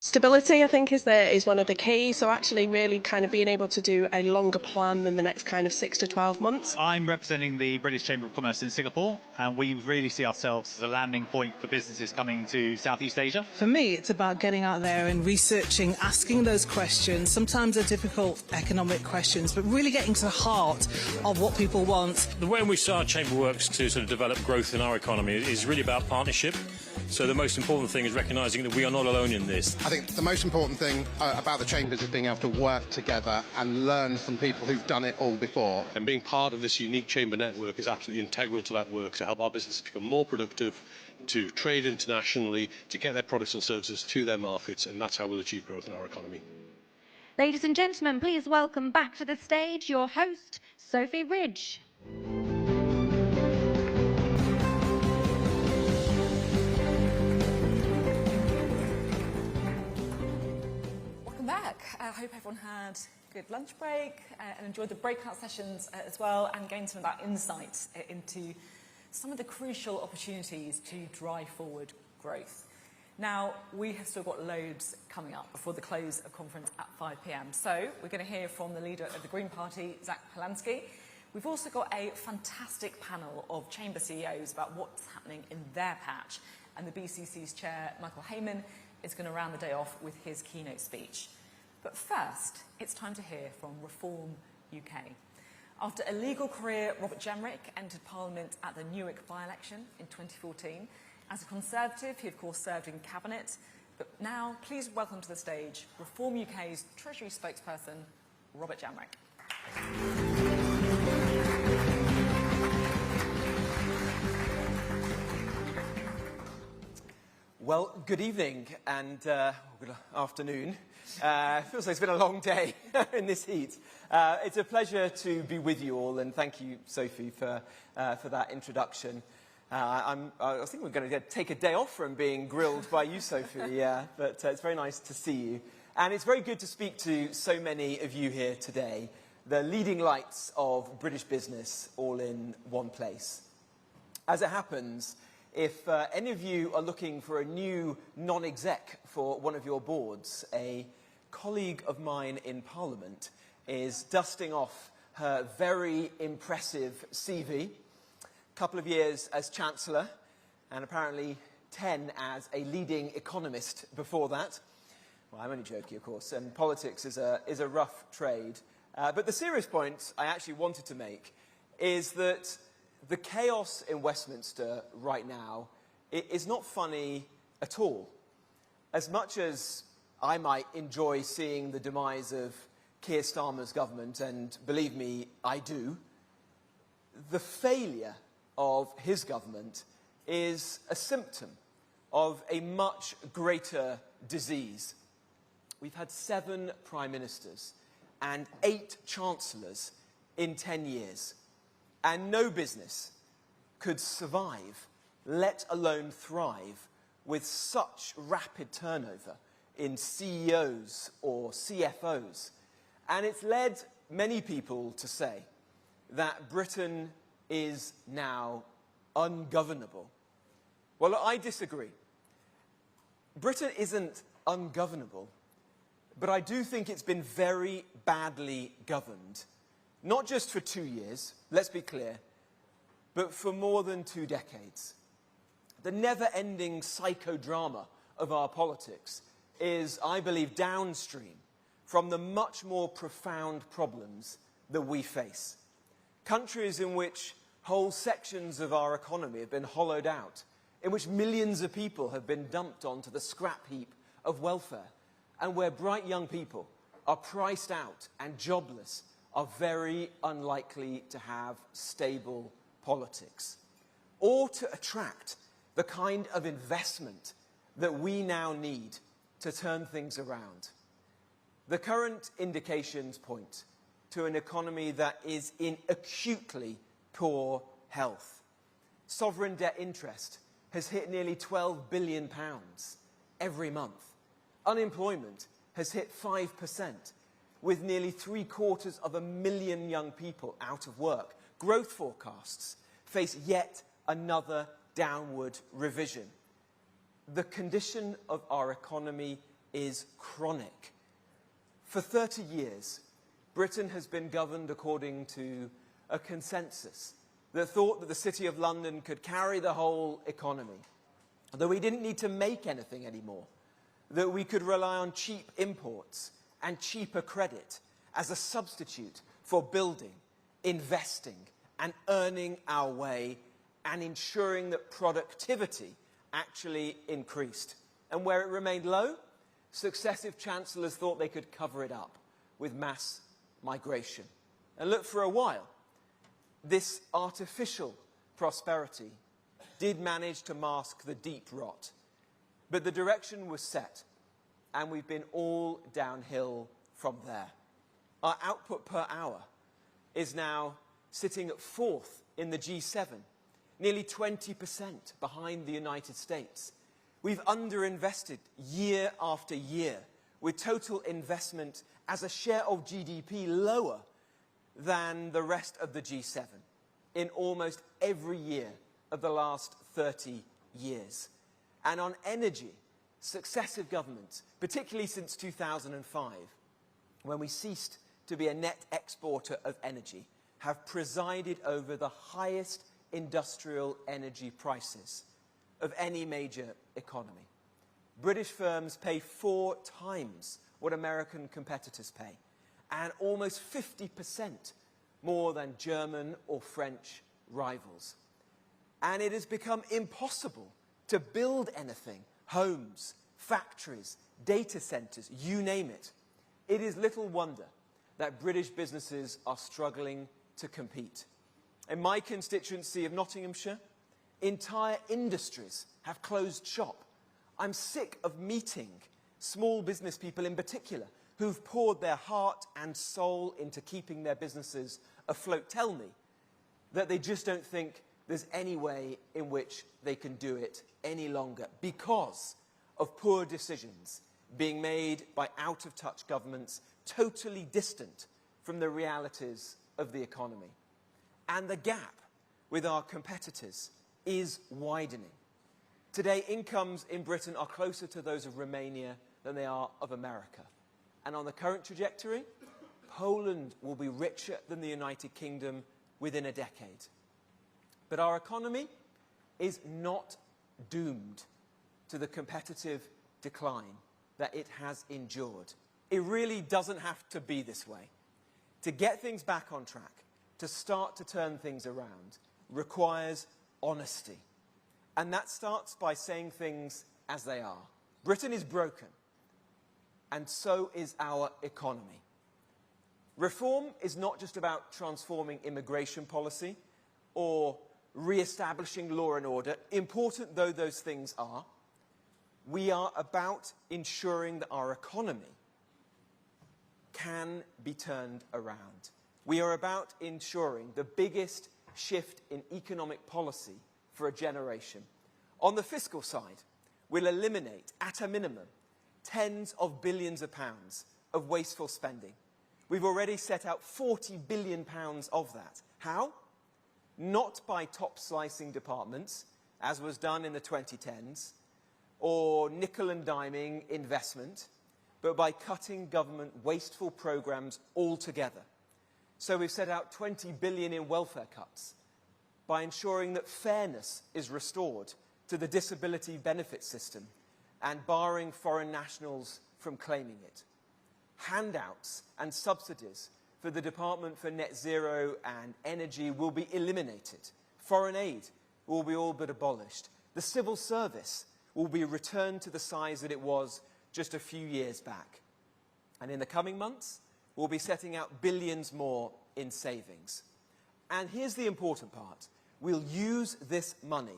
Stability, I think, is one of the keys. So actually really kind of being able to do a longer plan than the next kind of 6 to 12 months. I'm representing the British Chamber of Commerce in Singapore, and we really see ourselves as a landing point for businesses coming to Southeast Asia. For me, it's about getting out there and researching, asking those questions. Sometimes they're difficult economic questions, but really getting to the heart of what people want. The way in which our chamber works to sort of develop growth in our economy is really about partnership. So the most important thing is recognising that we are not alone in this. I think the most important thing about the Chambers is being able to work together and learn from people who've done it all before. And being part of this unique chamber network is absolutely integral to that work, to help our businesses become more productive, to trade internationally, to get their products and services to their markets, and that's how we'll achieve growth in our economy. Ladies and gentlemen, please welcome back to the stage your host, Sophie Ridge. Back. I hope everyone had a good lunch break and enjoyed the breakout sessions as well, and gained some of that insight into some of the crucial opportunities to drive forward growth. Now, we have still got loads coming up before the close of conference at 5 p.m. So we're going to hear from the leader of the Green Party, Zack Polanski. We've also got a fantastic panel of chamber CEOs about what's happening in their patch, and the BCC's chair, Michael Heyman, is going to round the day off with his keynote speech. But first, it's time to hear from Reform UK. After a legal career, Robert Jenrick entered Parliament at the Newark by-election in 2014. As a Conservative, he of course served in Cabinet. But now, please welcome to the stage Reform UK's Treasury spokesperson, Robert Jenrick. Well, good evening and good afternoon. Feels like it's been a long day in this heat. It's a pleasure to be with you all, and thank you, Sophie, for that introduction. I think we're going to take a day off from being grilled by you, Sophie, but it's very nice to see you. And it's very good to speak to so many of you here today, the leading lights of British business all in one place. As it happens, if any of you are looking for a new non-exec for one of your boards, a colleague of mine in Parliament is dusting off her very impressive CV. A couple of years as Chancellor, and apparently 10 as a leading economist before that. Well, I'm only joking, of course, and politics is a rough trade. But the serious point I actually wanted to make is that the chaos in Westminster right now is not funny at all. As much as I might enjoy seeing the demise of Keir Starmer's government, and believe me, I do, the failure of his government is a symptom of a much greater disease. We've had 7 prime ministers and 8 chancellors in 10 years. And no business could survive, let alone thrive, with such rapid turnover in CEOs or CFOs. And it's led many people to say that Britain is now ungovernable. Well, I disagree. Britain isn't ungovernable, but I do think it's been very badly governed. Not just for 2 years, let's be clear, but for more than 2 decades. The never-ending psychodrama of our politics is, I believe, downstream from the much more profound problems that we face. Countries in which whole sections of our economy have been hollowed out, in which millions of people have been dumped onto the scrap heap of welfare, and where bright young people are priced out and jobless, are very unlikely to have stable politics, or to attract the kind of investment that we now need to turn things around. The current indications point to an economy that is in acutely poor health. Sovereign debt interest has hit nearly £12 billion every month. Unemployment has hit 5%. With nearly 750,000 young people out of work. Growth forecasts face yet another downward revision. The condition of our economy is chronic. For 30 years, Britain has been governed according to a consensus that thought that the City of London could carry the whole economy, that we didn't need to make anything anymore, that we could rely on cheap imports and cheaper credit as a substitute for building, investing, and earning our way and ensuring that productivity actually increased. And where it remained low, successive chancellors thought they could cover it up with mass migration. And look, for a while, this artificial prosperity did manage to mask the deep rot. But the direction was set, and we've been all downhill from there. Our output per hour is now sitting at 4th in the G7, nearly 20% behind the United States. We've underinvested year after year, with total investment as a share of GDP lower than the rest of the G7 in almost every year of the last 30 years. And on energy, successive governments, particularly since 2005, when we ceased to be a net exporter of energy, have presided over the highest industrial energy prices of any major economy. British firms pay 4 times what American competitors pay, and almost 50% more than German or French rivals. And it has become impossible to build anything, homes, factories, data centres, you name it. It is little wonder that British businesses are struggling to compete. In my constituency of Nottinghamshire, entire industries have closed shop. I'm sick of meeting small business people in particular who've poured their heart and soul into keeping their businesses afloat tell me that they just don't think there's any way in which they can do it any longer because of poor decisions being made by out-of-touch governments totally distant from the realities of the economy. And the gap with our competitors is widening. Today, incomes in Britain are closer to those of Romania than they are of America. And on the current trajectory, Poland will be richer than the United Kingdom within a decade. But our economy is not doomed to the competitive decline that it has endured. It really doesn't have to be this way. To get things back on track, to start to turn things around, requires honesty. And that starts by saying things as they are. Britain is broken, and so is our economy. Reform is not just about transforming immigration policy or re-establishing law and order, important though those things are. We are about ensuring that our economy can be turned around. We are about ensuring the biggest shift in economic policy for a generation. On the fiscal side, we'll eliminate, at a minimum, tens of billions of pounds of wasteful spending. We've already set out £40 billion of that. How? Not by top-slicing departments, as was done in the 2010s, or nickel and diming investment, but by cutting government wasteful programmes altogether. So we've set out £20 billion in welfare cuts, by ensuring that fairness is restored to the disability benefit system and barring foreign nationals from claiming it. Handouts and subsidies for the Department for Net Zero and Energy will be eliminated. Foreign aid will be all but abolished. The civil service will be returned to the size that it was just a few years back. And in the coming months, we'll be setting out billions more in savings. And here's the important part. We'll use this money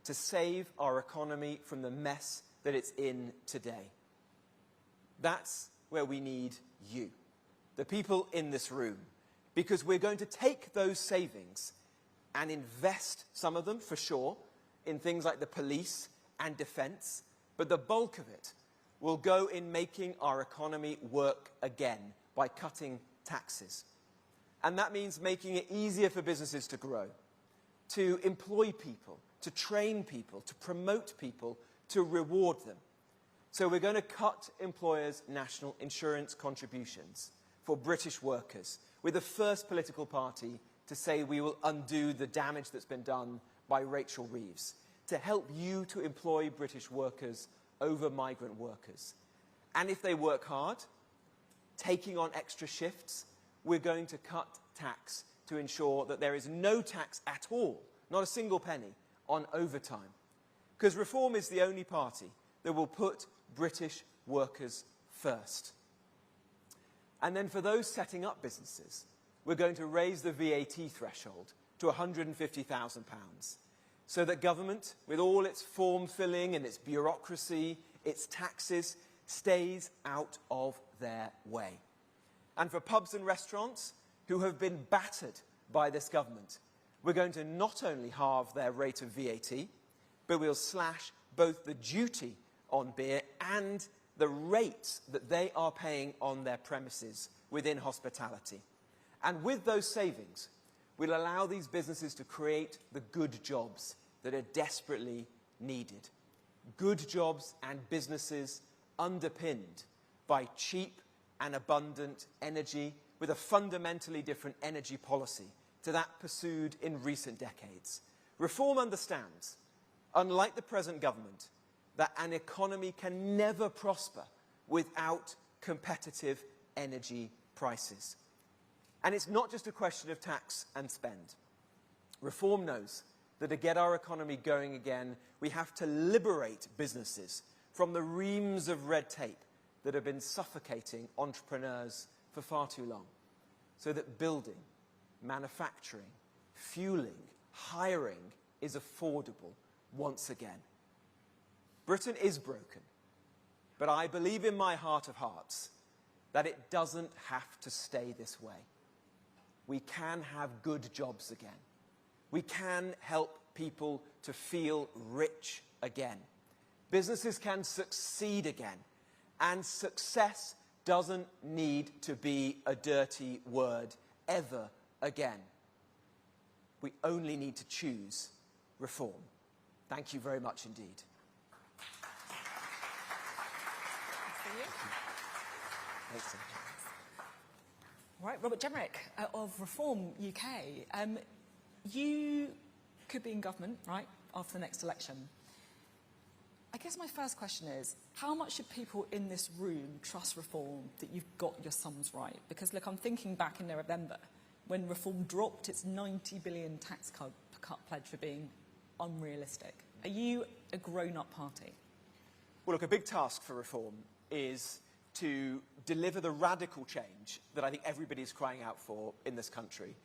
to save our economy from the mess that it's in today. That's where we need you, the people in this room, because we're going to take those savings and invest, some of them for sure, in things like the police and defence, but the bulk of it will go in making our economy work again by cutting taxes. And that means making it easier for businesses to grow, to employ people, to train people, to promote people, to reward them. So we're going to cut employers' national insurance contributions for British workers. We're the first political party to say we will undo the damage that's been done by Rachel Reeves, to help you to employ British workers over migrant workers. And if they work hard, taking on extra shifts, we're going to cut tax to ensure that there is no tax at all, not a single penny, on overtime. Because Reform is the only party that will put British workers first. And then for those setting up businesses, we're going to raise the VAT threshold to £150,000 so that government, with all its form filling and its bureaucracy, its taxes, stays out of their way. And for pubs and restaurants who have been battered by this government, we're going to not only halve their rate of VAT, but we'll slash both the duty on beer and the rates that they are paying on their premises within hospitality. And with those savings, we'll allow these businesses to create the good jobs that are desperately needed. Good jobs and businesses underpinned by cheap and abundant energy with a fundamentally different energy policy to that pursued in recent decades. Reform understands, unlike the present government, that an economy can never prosper without competitive energy prices. And it's not just a question of tax and spend. Reform knows that to get our economy going again, we have to liberate businesses from the reams of red tape that have been suffocating entrepreneurs for far too long, so that building, manufacturing, fueling, hiring is affordable once again. Britain is broken, but I believe in my heart of hearts that it doesn't have to stay this way. We can have good jobs again. We can help people to feel rich again. Businesses can succeed again. And success doesn't need to be a dirty word ever again. We only need to choose reform. Thank you very much indeed. Thanks. Right, Robert Jenrick of Reform UK. You could be in government, right, after the next election. I guess my first question is, how much should people in this room trust Reform that you've got your sums right? Because, look, I'm thinking back in November when Reform dropped its 90 billion tax cut pledge for being unrealistic. Are you a grown-up party? Well, look, a big task for Reform is to deliver the radical change that I think everybody's crying out for in this country.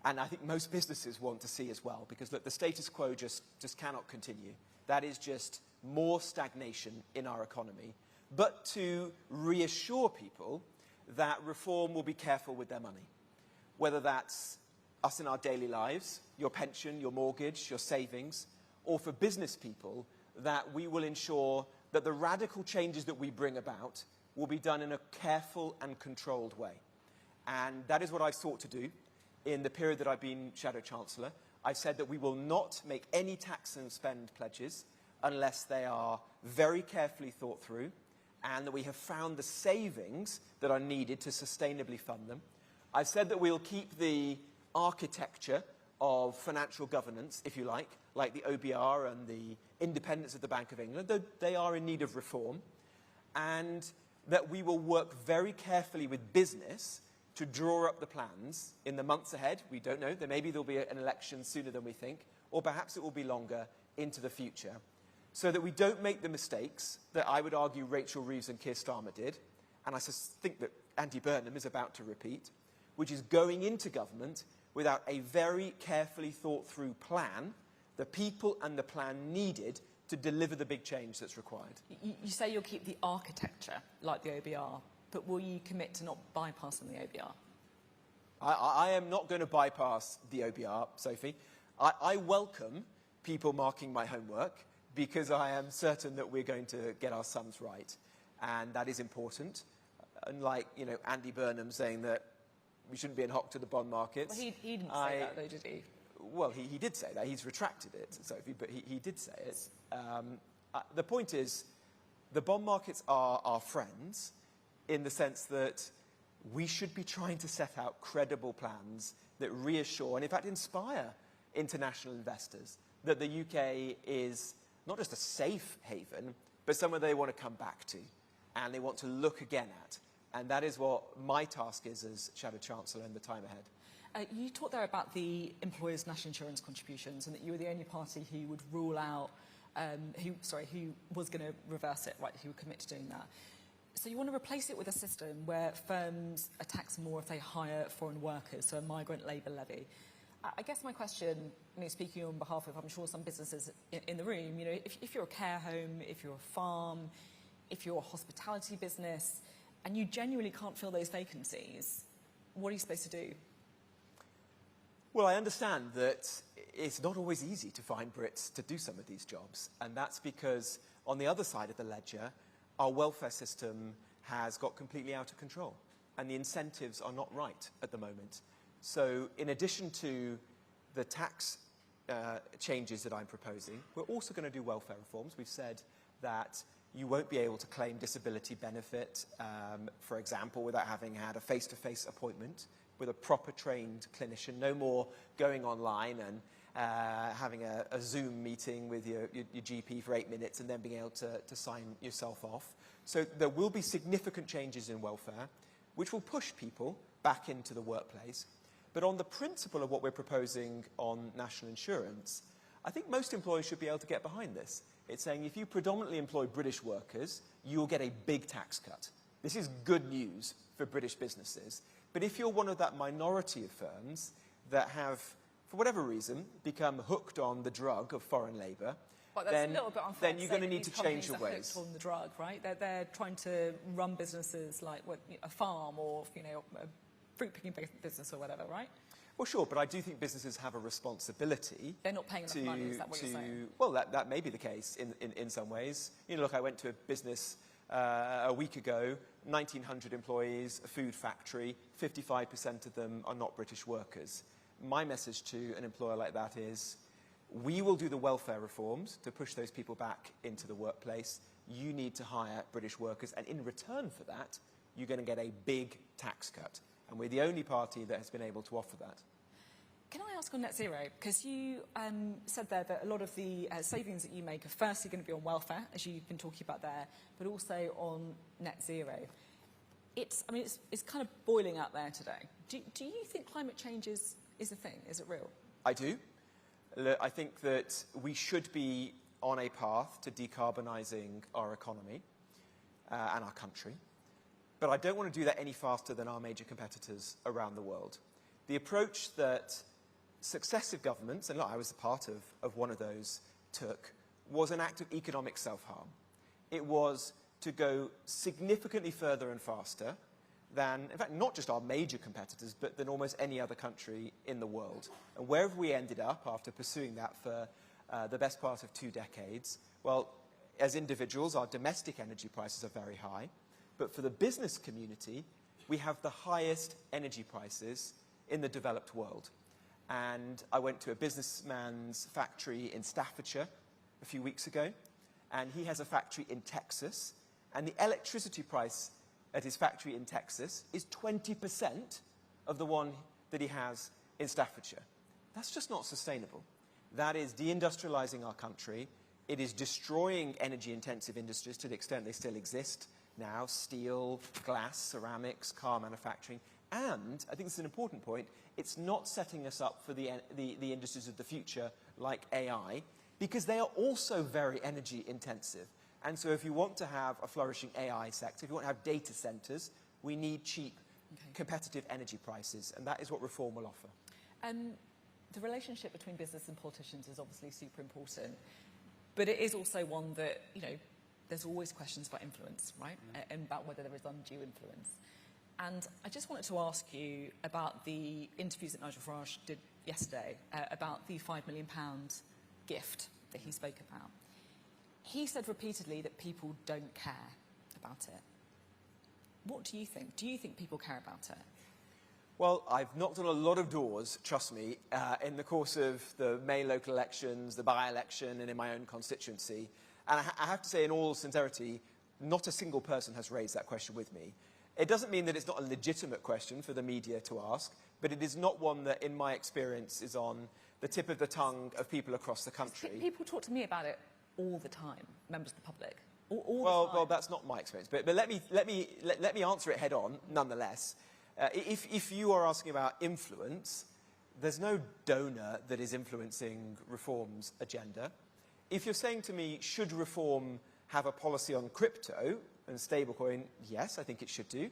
And I think most businesses want to see as well, because, look, the status quo just cannot continue. That is just more stagnation in our economy. But to reassure people that Reform will be careful with their money, whether that's us in our daily lives, your pension, your mortgage, your savings, or for business people, that we will ensure that the radical changes that we bring about will be done in a careful and controlled way. And that is what I've sought to do in the period that I've been Shadow Chancellor. I've said that we will not make any tax and spend pledges unless they are very carefully thought through and that we have found the savings that are needed to sustainably fund them. I've said that we'll keep the architecture of financial governance, if you like the OBR and the independence of the Bank of England, though they are in need of reform, and that we will work very carefully with business to draw up the plans in the months ahead. We don't know. Maybe there'll be an election sooner than we think, or perhaps it will be longer into the future, so that we don't make the mistakes that I would argue Rachel Reeves and Keir Starmer did, and I think that Andy Burnham is about to repeat, which is going into government without a very carefully thought through plan, the people and the plan needed to deliver the big change that's required. You say you'll keep the architecture like the OBR, but will you commit to not bypassing the OBR? I am not going to bypass the OBR, Sophie. I welcome people marking my homework because I am certain that we're going to get our sums right, and that is important. Unlike, Andy Burnham saying that we shouldn't be in hock to the bond markets. Well, he didn't say that, though, did he? Well, he did say that. He's retracted it, Sophie, but he did say it. The point is the bond markets are our friends in the sense that we should be trying to set out credible plans that reassure and, in fact, inspire international investors that the UK is not just a safe haven, but somewhere they want to come back to and they want to look again at. And that is what my task is as Shadow Chancellor in the time ahead. You talked there about the employers' national insurance contributions and that you were the only party who would rule out, who was going to reverse it, right, who would commit to doing that. So you want to replace it with a system where firms are taxed more if they hire foreign workers, so a migrant labour levy. I guess my question, speaking on behalf of, I'm sure, some businesses in the room, if you're a care home, if you're a farm, if you're a hospitality business, and you genuinely can't fill those vacancies, what are you supposed to do? Well, I understand that it's not always easy to find Brits to do some of these jobs, and that's because on the other side of the ledger, our welfare system has got completely out of control, and the incentives are not right at the moment. So in addition to the tax changes that I'm proposing, we're also going to do welfare reforms. We've said that you won't be able to claim disability benefit, for example, without having had a face-to-face appointment with a proper trained clinician. No more going online and having a Zoom meeting with your GP for 8 minutes and then being able to sign yourself off. So there will be significant changes in welfare, which will push people back into the workplace. But on the principle of what we're proposing on national insurance, I think most employers should be able to get behind this. It's saying if you predominantly employ British workers, you'll get a big tax cut. This is good news for British businesses. But if you're one of that minority of firms that have, for whatever reason, become hooked on the drug of foreign labour, then you're going to need to change your ways. Hooked on the drug, right? They're trying to run businesses like a farm or a fruit picking business or whatever, right? Well, sure, but I do think businesses have a responsibility. They're not paying enough money, is that what you're saying? Well, that may be the case in some ways. Look, I went to a business a week ago, 1,900 employees, a food factory, 55% of them are not British workers. My message to an employer like that is, we will do the welfare reforms to push those people back into the workplace. You need to hire British workers, and in return for that, you're going to get a big tax cut. And we're the only party that has been able to offer that. Can I ask on net zero? Because you said there that a lot of the savings that you make are firstly going to be on welfare, as you've been talking about there, but also on net zero. It's kind of boiling out there today. Do you think climate change is a thing? Is it real? I do. I think that we should be on a path to decarbonising our economy and our country. But I don't want to do that any faster than our major competitors around the world. The approach that successive governments, and look, I was a part of one of those, took, was an act of economic self-harm. It was to go significantly further and faster than, in fact, not just our major competitors, but than almost any other country in the world. And wherever we ended up after pursuing that for the best part of 2 decades, well, as individuals, our domestic energy prices are very high. But for the business community, we have the highest energy prices in the developed world. And I went to a businessman's factory in Staffordshire a few weeks ago, and he has a factory in Texas, and the electricity price at his factory in Texas is 20% of the one that he has in Staffordshire. That's just not sustainable. That is deindustrializing our country. It is destroying energy-intensive industries to the extent they still exist now, steel, glass, ceramics, car manufacturing. And, I think this is an important point, it's not setting us up for the industries of the future, like AI, because they are also very energy intensive. And so if you want to have a flourishing AI sector, if you want to have data centers, we need cheap, competitive energy prices, and that is what reform will offer. The relationship between business and politicians is obviously super important, but it is also one that, there's always questions about influence, right? And about whether there is undue influence. And I just wanted to ask you about the interviews that Nigel Farage did yesterday about the £5 million gift that he spoke about. He said repeatedly that people don't care about it. What do you think? Do you think people care about it? Well, I've knocked on a lot of doors, trust me, in the course of the May local elections, the by-election, and in my own constituency. And I have to say, in all sincerity, Not a single person has raised that question with me. It doesn't mean that it's not a legitimate question for the media to ask, but it is not one that, in my experience, is on the tip of the tongue of people across the country. People talk to me about it all the time, members of the public. Well, that's not my experience. But let me answer it head on, nonetheless. If you are asking about influence, there's no donor that is influencing Reform's agenda. If you're saying to me, should Reform have a policy on crypto and stablecoin, yes, I think it should do.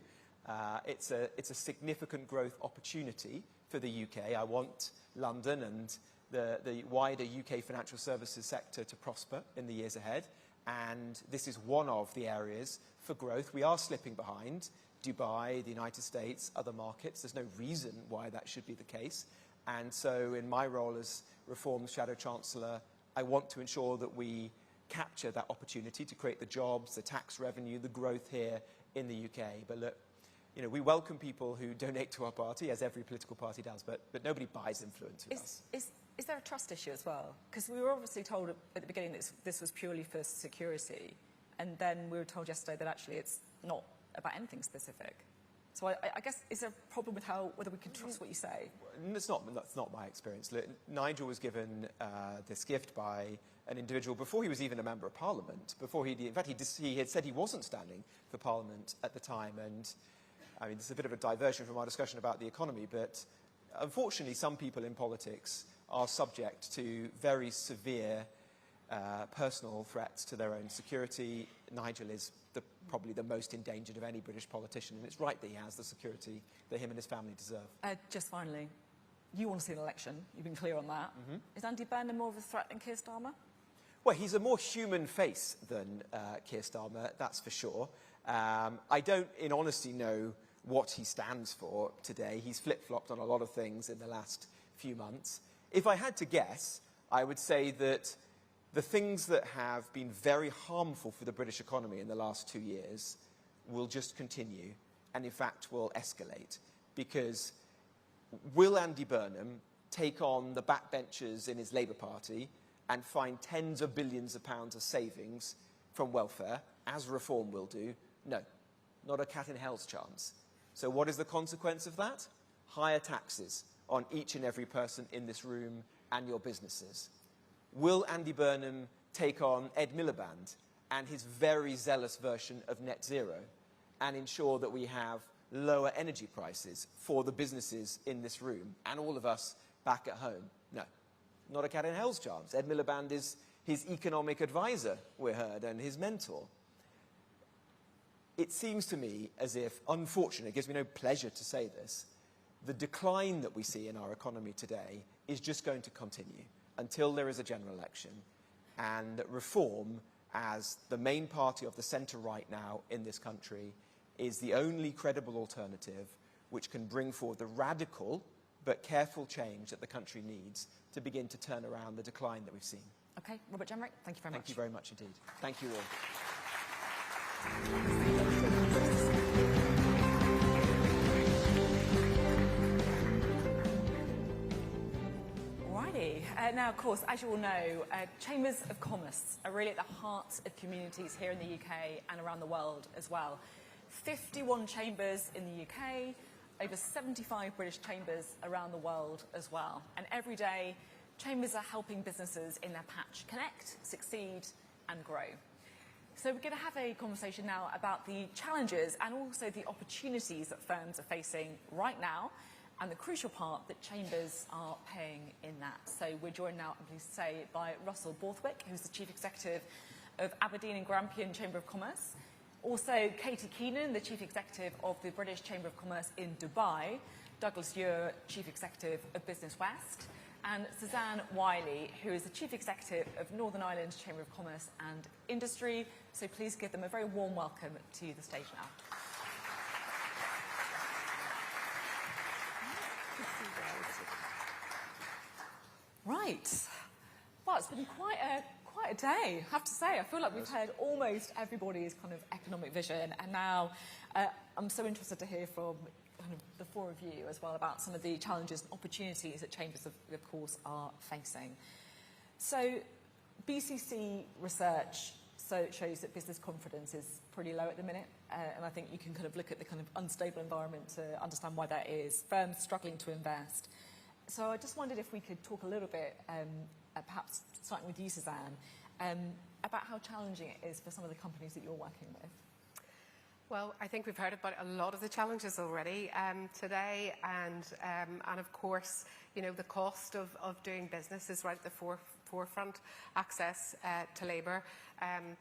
It's a significant growth opportunity for the UK. I want London and the wider UK financial services sector to prosper in the years ahead. And this is one of the areas for growth. We are slipping behind Dubai, the United States, other markets. There's no reason why that should be the case. And so in my role as Reform's Shadow Chancellor, I want to ensure that we capture that opportunity to create the jobs, the tax revenue, the growth here in the UK. But look, you know, we welcome people who donate to our party, as every political party does, but nobody buys influence with us. Is there a trust issue as well? Because we were obviously told at the beginning that this was purely for security, and then we were told yesterday that actually it's not about anything specific. So I guess, is there a problem with whether we can trust what you say? That's not my experience. Look, Nigel was given this gift by an individual before he was even a member of Parliament. In fact, he had said he wasn't standing for Parliament at the time. And I mean, this is a bit of a diversion from our discussion about the economy, but unfortunately, some people in politics are subject to very severe personal threats to their own security. Nigel is probably the most endangered of any British politician, and it's right that he has the security that him and his family deserve. Just finally, you want to see an election. You've been clear on that. Mm-hmm. Is Andy Burnham more of a threat than Keir Starmer? Well, he's a more human face than Keir Starmer, that's for sure. I don't, in honesty, know what he stands for today. He's flip-flopped on a lot of things in the last few months. If I had to guess, I would say that the things that have been very harmful for the British economy in the last 2 years will just continue and, in fact, will escalate. Because will Andy Burnham take on the backbenchers in his Labour Party and find tens of billions of pounds of savings from welfare, as Reform will do? No, not a cat in hell's chance. So what is the consequence of that? Higher taxes on each and every person in this room and your businesses. Will Andy Burnham take on Ed Miliband and his very zealous version of net zero and ensure that we have lower energy prices for the businesses in this room and all of us back at home? No, not a cat in hell's chance. Ed Miliband is his economic advisor, we heard, and his mentor. It seems to me as if, unfortunately, it gives me no pleasure to say this, the decline that we see in our economy today is just going to continue until there is a general election, and that Reform, as the main party of the centre right now in this country, is the only credible alternative which can bring forward the radical but careful change that the country needs to begin to turn around the decline that we've seen. OK, Robert Jenrick, thank you very much. Thank you very much indeed. Thank you all. Now, of course, as you all know, chambers of commerce are really at the heart of communities here in the UK and around the world as well. 51 chambers in the UK, over 75 British chambers around the world as well. And every day, chambers are helping businesses in their patch connect, succeed and grow. So we're going to have a conversation now about the challenges and also the opportunities that firms are facing right now, and the crucial part that chambers are playing in that. So we're joined now, I'm pleased to say, by Russell Borthwick, who's the Chief Executive of Aberdeen and Grampian Chamber of Commerce. Also, Katie Keenan, the Chief Executive of the British Chamber of Commerce in Dubai. Douglas Ure, Chief Executive of Business West. And Suzanne Wiley, who is the Chief Executive of Northern Ireland Chamber of Commerce and Industry. So please give them a very warm welcome to the stage now. Right. Well, it's been quite a day, I have to say. I feel like we've heard almost everybody's kind of economic vision, and now I'm so interested to hear from kind of the four of you as well about some of the challenges and opportunities that chambers, of course, are facing. So, BCC research So it shows that business confidence is pretty low at the minute, and I think you can kind of look at the kind of unstable environment to understand why that is. Firms struggling to invest. So I just wondered if we could talk a little bit, perhaps starting with you, Suzanne, about how challenging it is for some of the companies that you're working with. Well, I think we've heard about a lot of the challenges already today, and of course, you know, the cost of doing business is right at the forefront. Access to labour,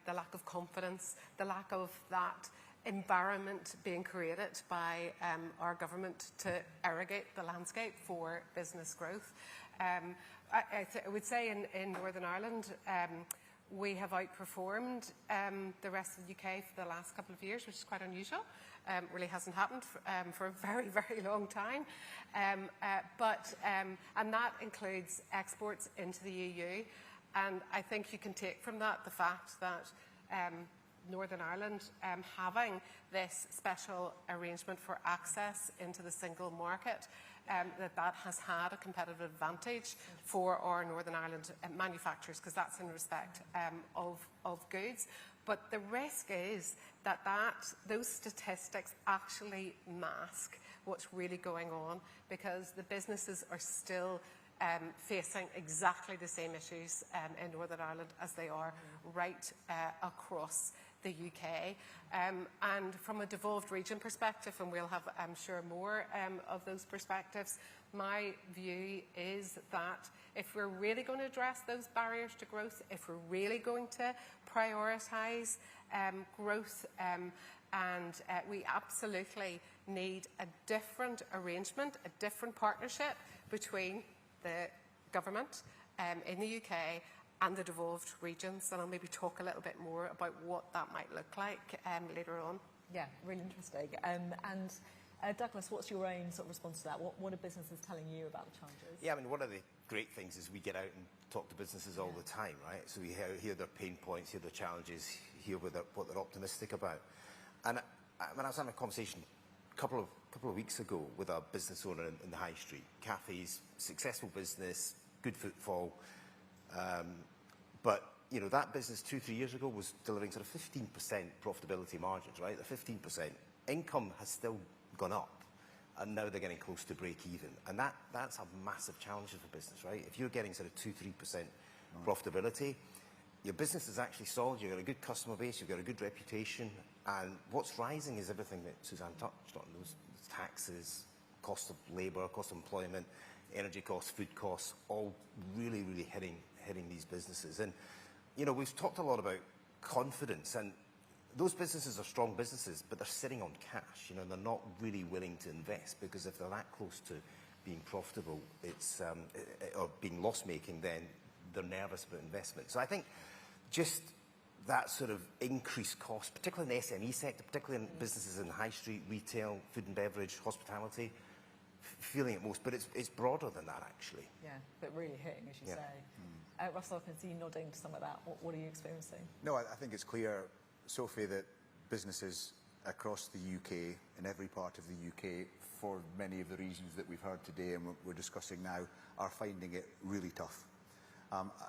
the lack of confidence, the lack of that environment being created by our government to irrigate the landscape for business growth. I would say in Northern Ireland, we have outperformed the rest of the UK for the last couple of years, which is quite unusual. Really hasn't happened for a very, very long time. And that includes exports into the EU. And I think you can take from that the fact that Northern Ireland having this special arrangement for access into the single market, that has had a competitive advantage for our Northern Ireland manufacturers, because that's in respect of goods. But the risk is that those statistics actually mask what's really going on, because the businesses are still facing exactly the same issues in Northern Ireland as they are right across the UK. And from a devolved region perspective, and we'll have, I'm sure, more of those perspectives, my view is that if we're really going to address those barriers to growth, if we're really going to prioritise growth, and we absolutely need a different arrangement, a different partnership between the government in the UK and the devolved regions, and I'll maybe talk a little bit more about what that might look like later on. Yeah, really interesting. And Douglas, what's your own sort of response to that? What are businesses telling you about the challenges? Yeah, I mean, one of the great things is we get out and talk to businesses all the time, right? So we hear their pain points, hear their challenges, hear what they're optimistic about. And when I was having a conversation a couple of weeks ago with a business owner in the high street, cafes, successful business, good footfall, but you know, that business 2-3 years ago was delivering sort of 15% profitability margins, right? The 15%. Income has still gone up, and now they're getting close to break even. And that's a massive challenge for business, right? If you're getting sort of 2-3% profitability, your business is actually solid, you've got a good customer base, you've got a good reputation, and what's rising is everything that Suzanne touched on, those taxes, cost of labour, cost of employment, energy costs, food costs, all really, really hitting these businesses. And, you know, we've talked a lot about confidence, and those businesses are strong businesses, but they're sitting on cash, you know, and they're not really willing to invest, because if they're that close to being profitable, or being loss-making, then they're nervous about investment. So I think just that sort of increased cost, particularly in the SME sector, particularly in businesses in high street, retail, food and beverage, hospitality, feeling it most, but it's broader than that, actually. Yeah, but really hitting, as you say. Russell, I can see you nodding to some of that. What are you experiencing? No, I think it's clear, Sophie, that businesses across the UK, in every part of the UK, for many of the reasons that we've heard today and we're discussing now, are finding it really tough.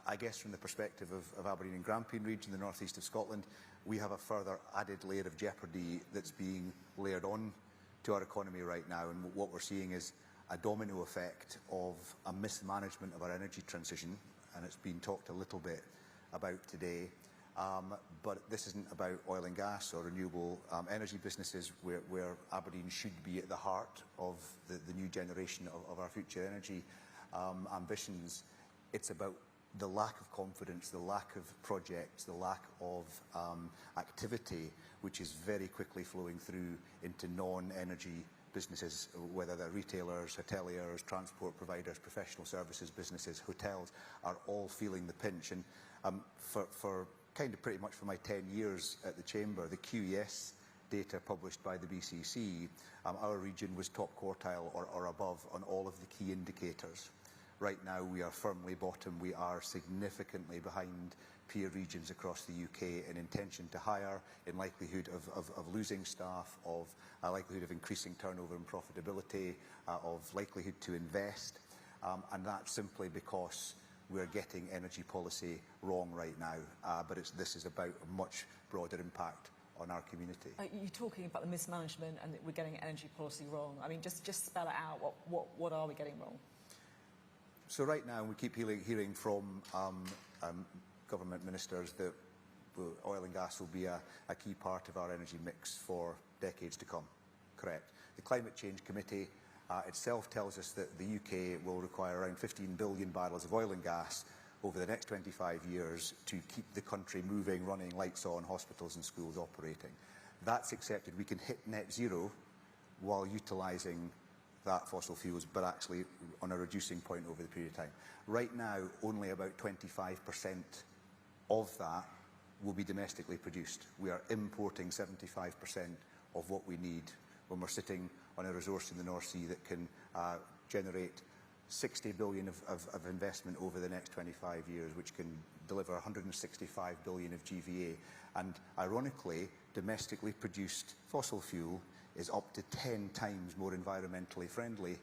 I guess from the perspective of Aberdeen and Grampian region, the northeast of Scotland, we have a further added layer of jeopardy that's being layered on to our economy right now, and what we're seeing is a domino effect of a mismanagement of our energy transition, and it's been talked a little bit about today. But this isn't about oil and gas or renewable energy businesses where Aberdeen should be at the heart of the new generation of our future energy ambitions. It's about the lack of confidence, the lack of projects, the lack of activity, which is very quickly flowing through into non-energy businesses, whether they're retailers, hoteliers, transport providers, professional services businesses, hotels, are all feeling the pinch. And for kind of pretty much for my 10 years at the Chamber, the QES data published by the BCC, our region was top quartile or above on all of the key indicators. Right now we are firmly bottom. We are significantly behind peer regions across the UK in intention to hire, in likelihood of losing staff, of likelihood of increasing turnover and profitability, of likelihood to invest. And that's simply because we're getting energy policy wrong right now, but this is about a much broader impact on our community. You're talking about the mismanagement and that we're getting energy policy wrong. I mean, just spell it out. What are we getting wrong? So right now, we keep hearing from government ministers that oil and gas will be a key part of our energy mix for decades to come. Correct. The Climate Change Committee itself tells us that the UK will require around 15 billion barrels of oil and gas over the next 25 years to keep the country moving, running, lights on, hospitals and schools operating. That's accepted. We can hit net zero while utilising that fossil fuels, but actually on a reducing point over the period of time. Right now, only about 25% of that will be domestically produced. We are importing 75% of what we need when we're sitting on a resource in the North Sea that can generate 60 billion of investment over the next 25 years, which can deliver 165 billion of GVA. And ironically, domestically produced fossil fuel is up to 10 times more environmentally friendly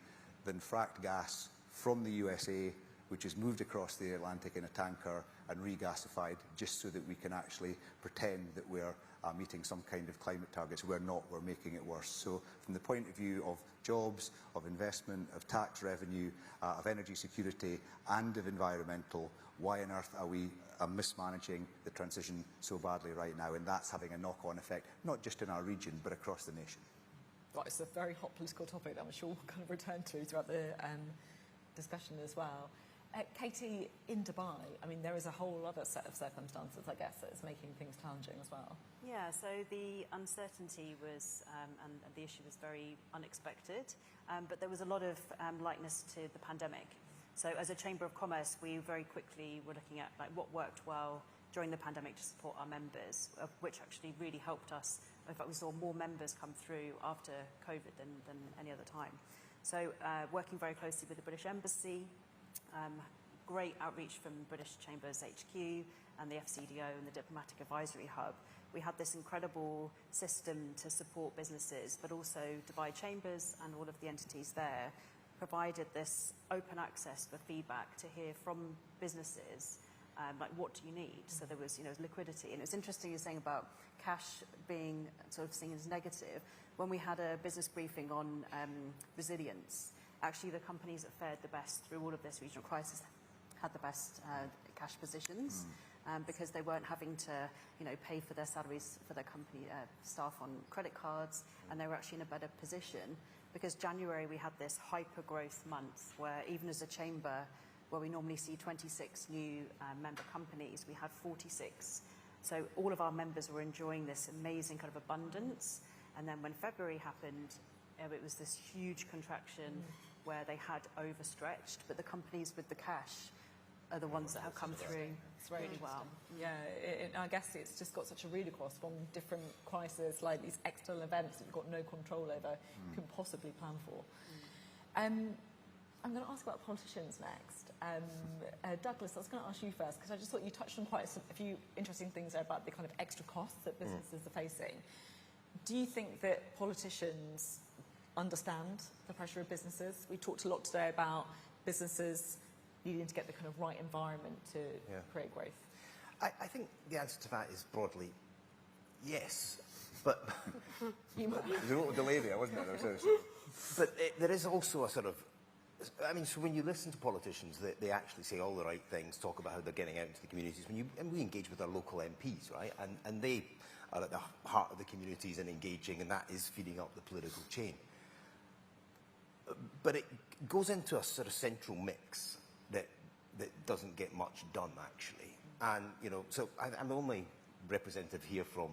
than fracked gas from the USA, which is moved across the Atlantic in a tanker and regasified just so that we can actually pretend that we're meeting some kind of climate targets. We're not, we're making it worse. So from the point of view of jobs, of investment, of tax revenue, of energy security and of environmental, why on earth are we mismanaging the transition so badly right now? And that's having a knock-on effect, not just in our region, but across the nation. Right, it's a very hot political topic that I'm sure we'll kind of return to throughout the discussion as well. Katie, in Dubai, I mean, there is a whole other set of circumstances, I guess, that's making things challenging as well. Yeah, so the uncertainty was, and the issue was very unexpected, but there was a lot of likeness to the pandemic. So as a Chamber of Commerce, we very quickly were looking at like what worked well during the pandemic to support our members, which actually really helped us. In fact, we saw more members come through after COVID than any other time. So working very closely with the British Embassy, great outreach from British Chambers HQ and the FCDO and the Diplomatic Advisory Hub. We had this incredible system to support businesses, but also Dubai Chambers and all of the entities there provided this open access for feedback to hear from businesses, like what do you need? So there was, liquidity. And it was interesting you're saying about cash being sort of seen as negative. When we had a business briefing on resilience, actually the companies that fared the best through all of this regional crisis had the best cash positions because they weren't having to, pay for their salaries for their company staff on credit cards, and they were actually in a better position because January we had this hyper growth month where even as a chamber where we normally see 26 new member companies, we had 46. So all of our members were enjoying this amazing kind of abundance. And then when February happened, it was this huge contraction where they had overstretched, but the companies with the cash are the ones that have come through really well. Yeah, I guess it's just got such a read across from different crises, like these external events that you've got no control over, you can possibly plan for. I'm going to ask about politicians next. Douglas, I was going to ask you first, because I just thought you touched on quite a few interesting things there about the kind of extra costs that businesses are facing. Do you think that politicians understand the pressure of businesses? We talked a lot today about businesses needing to get the kind of right environment to create growth. I think the answer to that is broadly yes, but there's a little delay there, wasn't there? But there is also a sort of, so when you listen to politicians, they actually say all the right things, talk about how they're getting out into the communities. And we engage with our local MPs, right? And they are at the heart of the communities and engaging, and that is feeding up the political chain. But it goes into a sort of central mix that doesn't get much done, actually. And, so I'm the only representative here from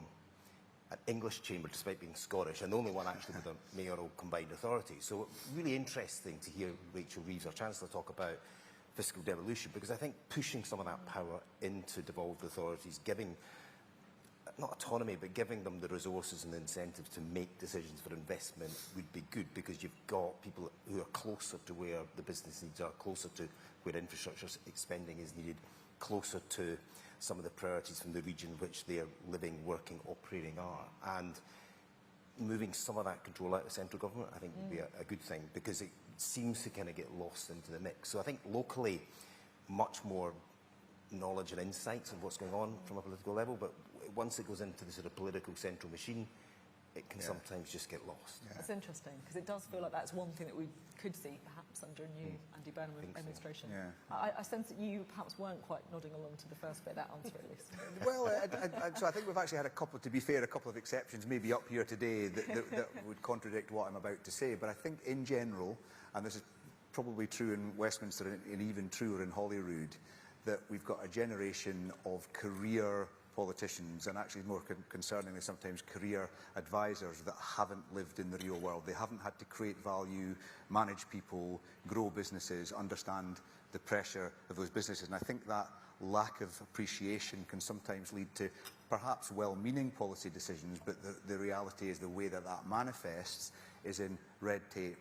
an English chamber, despite being Scottish, and the only one actually with a mayoral combined authority. So really interesting to hear Rachel Reeves, our Chancellor, talk about fiscal devolution, because I think pushing some of that power into devolved authorities, giving, not autonomy, but giving them the resources and the incentives to make decisions for investment would be good, because you've got people who are closer to where the business needs are, closer to where infrastructure spending is needed, closer to some of the priorities from the region in which their living, working, operating are. And moving some of that control out of central government, I think, would be a good thing, because it seems to kind of get lost into the mix. So I think locally, much more knowledge and insights of what's going on from a political level, but once it goes into the sort of political central machine, it can sometimes just get lost. It's interesting, because it does feel like that's one thing that we could see perhaps under a new Andy Burnham administration. Yeah. I sense that you perhaps weren't quite nodding along to the first bit of that answer, at least. Well, so I think we've actually had to be fair, a couple of exceptions maybe up here today that would contradict what I'm about to say, but I think in general, and this is probably true in Westminster and even truer in Holyrood, that we've got a generation of career politicians, and actually more concerningly sometimes career advisors, that haven't lived in the real world. They haven't had to create value, manage people, grow businesses, understand the pressure of those businesses. And I think that lack of appreciation can sometimes lead to perhaps well-meaning policy decisions, but the reality is the way that that manifests is in red tape,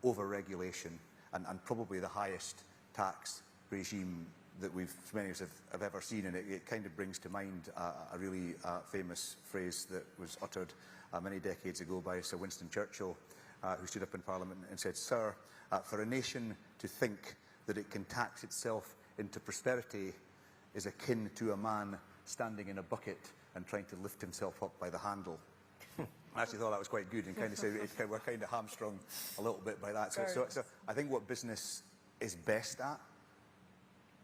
over-regulation, and probably the highest tax regime that many of us have ever seen. And it kind of brings to mind a really famous phrase that was uttered many decades ago by Sir Winston Churchill, who stood up in Parliament and said, "Sir, for a nation to think that it can tax itself into prosperity is akin to a man standing in a bucket and trying to lift himself up by the handle." I actually thought that was quite good, and kind of said we're kind of hamstrung a little bit by that. So I think what business is best at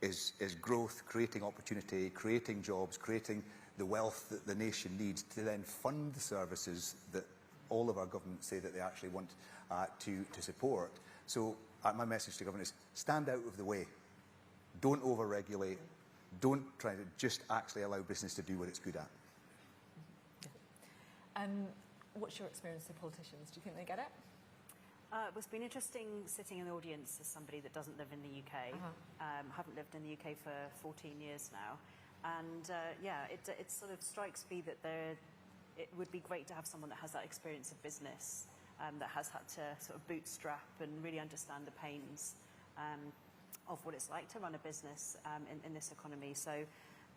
is growth, creating opportunity, creating jobs, creating the wealth that the nation needs to then fund the services that all of our governments say that they actually want to support. So my message to government is stand out of the way. Don't over-regulate. Don't try to just actually allow business to do what it's good at. What's your experience with politicians? Do you think they get it? It's been interesting sitting in the audience as somebody that doesn't live in the UK. Haven't lived in the UK for 14 years now. And it sort of strikes me that it would be great to have someone that has that experience of business, that has had to sort of bootstrap and really understand the pains of what it's like to run a business in this economy. So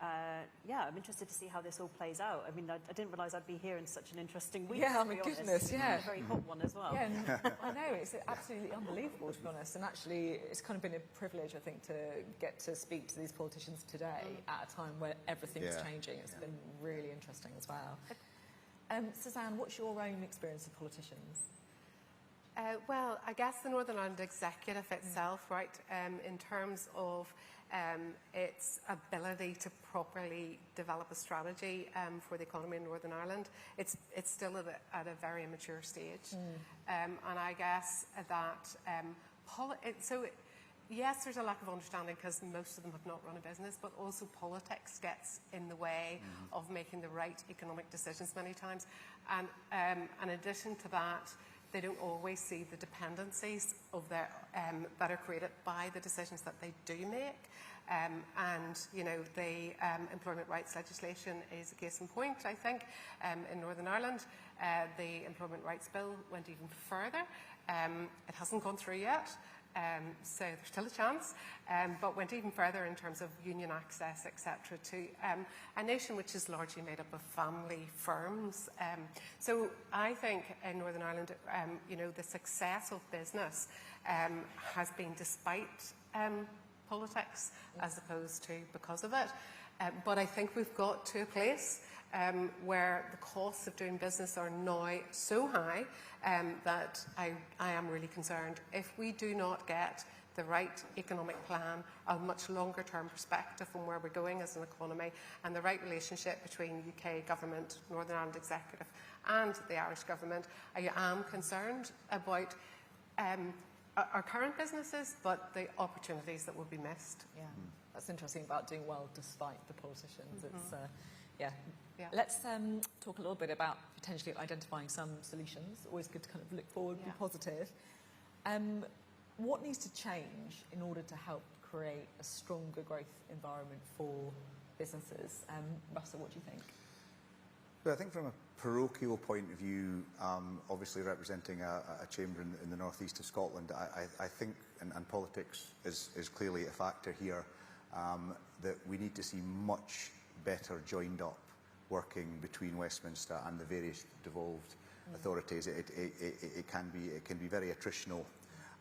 I'm interested to see how this all plays out. I mean, I didn't realise I'd be here in such an interesting week. Yeah, to my be honest. goodness, yeah. A very hot one as well. Yeah, I know, it's absolutely unbelievable, to be honest. And actually, it's kind of been a privilege, I think, to get to speak to these politicians today at a time where everything's changing. It's been really interesting as well. Suzanne, what's your own experience of politicians? Well, I guess the Northern Ireland Executive itself, right, in terms of its ability to properly develop a strategy for the economy in Northern Ireland, it's still at a very immature stage. And I guess that, yes, there's a lack of understanding because most of them have not run a business, but also politics gets in the way of making the right economic decisions many times. And in addition to that, they don't always see the dependencies of their, that are created by the decisions that they do make. The employment rights legislation is a case in point, I think. In Northern Ireland, the Employment Rights Bill went even further. It hasn't gone through yet. So there's still a chance, but went even further in terms of union access, etc., to a nation which is largely made up of family firms. So I think in Northern Ireland, the success of business has been despite politics as opposed to because of it. But I think we've got to a place where the costs of doing business are now so high that I am really concerned. If we do not get the right economic plan, a much longer term perspective on where we're going as an economy, and the right relationship between UK government, Northern Ireland Executive and the Irish government, I am concerned about our current businesses, but the opportunities that will be missed. Yeah, that's interesting about doing well despite the politicians. It's Let's talk a little bit about potentially identifying some solutions. Always good to kind of look forward, be positive. What needs to change in order to help create a stronger growth environment for businesses? Russell, what do you think? Well, I think from a parochial point of view, obviously representing a chamber in the northeast of Scotland, I think, and politics is clearly a factor here, that we need to see much better joined up working between Westminster and the various devolved authorities. It can be very attritional,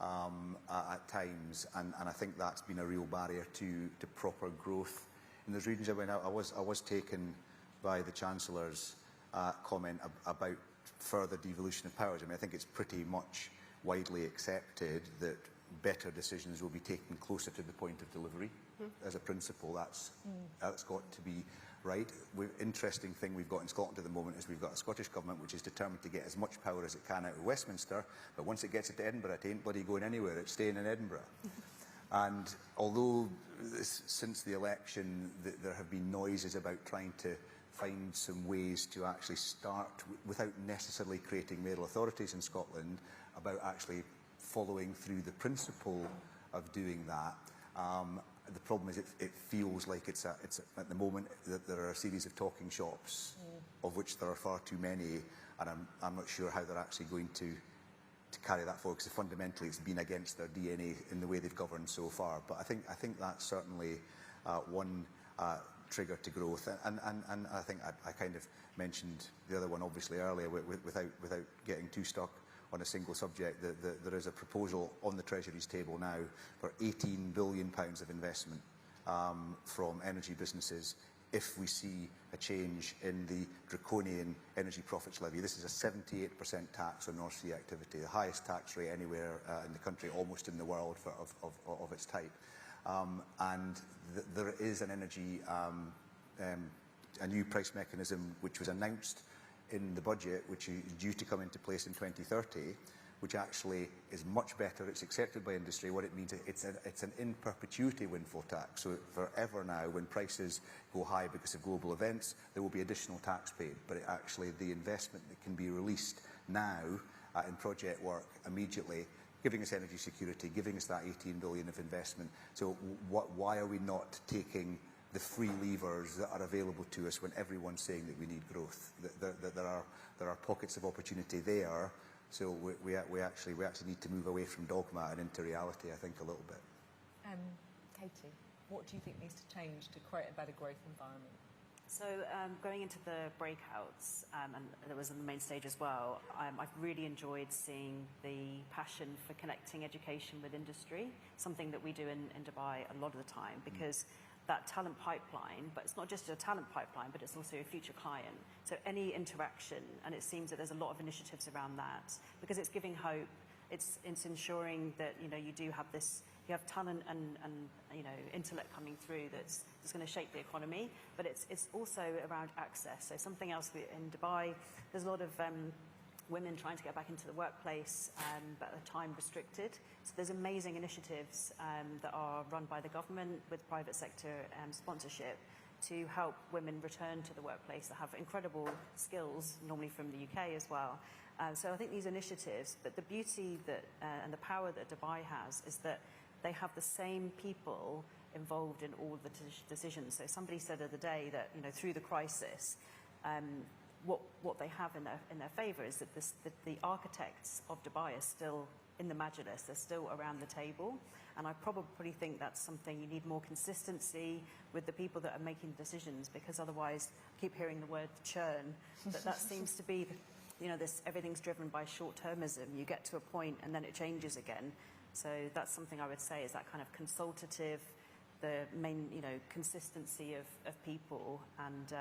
at times, and I think that's been a real barrier to proper growth in those regions. I mean, I was taken by the Chancellor's comment about further devolution of powers. I mean, I think it's pretty much widely accepted that better decisions will be taken closer to the point of delivery. As a principle, that's got to be right. Interesting thing we've got in Scotland at the moment is we've got a Scottish Government which is determined to get as much power as it can out of Westminster, but once it gets it to Edinburgh, it ain't bloody going anywhere, it's staying in Edinburgh. And although since the election there have been noises about trying to find some ways to actually start, without necessarily creating mayoral authorities in Scotland, about actually following through the principle of doing that. The problem is it feels like it's at the moment that there are a series of talking shops, of which there are far too many, and I'm not sure how they're actually going to carry that forward, because fundamentally it's been against their DNA in the way they've governed so far. But I think that's certainly one trigger to growth, and I think I kind of mentioned the other one obviously earlier without getting too stuck on a single subject. There is a proposal on the Treasury's table now for £18 billion of investment from energy businesses if we see a change in the draconian energy profits levy. This is a 78% tax on North Sea activity, the highest tax rate anywhere in the country, almost in the world of its type. And there is an energy, a new price mechanism which was announced in the budget, which is due to come into place in 2030, which actually is much better. It's accepted by industry. What it means, it's an in perpetuity windfall tax. So forever now, when prices go high because of global events, there will be additional tax paid. But actually, the investment that can be released now in project work immediately, giving us energy security, giving us that 18 billion of investment. So why are we not taking the free levers that are available to us when everyone's saying that we need growth? There are pockets of opportunity there. So we actually need to move away from dogma and into reality, I think, a little bit. Katie, what do you think needs to change to create a better growth environment? So going into the breakouts, and there was on the main stage as well, I've really enjoyed seeing the passion for connecting education with industry, something that we do in Dubai a lot of the time, because that talent pipeline, but it's not just a talent pipeline, but it's also a future client. So any interaction, and it seems that there's a lot of initiatives around that, because it's giving hope, it's ensuring that, you know, you do have this, you have talent and you know, intellect coming through that's going to shape the economy, but it's also around access. So something else in Dubai, there's a lot of women trying to get back into the workplace, but are time restricted. So there's amazing initiatives that are run by the government with private sector sponsorship to help women return to the workplace that have incredible skills, normally from the UK as well. So I think these initiatives, but the beauty that and the power that Dubai has is that they have the same people involved in all the decisions. So somebody said the other day that, you know, through the crisis, what they have in their favour is that the architects of Dubai are still in the majlis, they're still around the table, and I probably think that's something you need more consistency with the people that are making decisions, because otherwise I keep hearing the word churn, but that seems to be, you know, everything's driven by short-termism. You get to a point and then it changes again. So that's something I would say is that kind of consultative, the main, you know, consistency of people and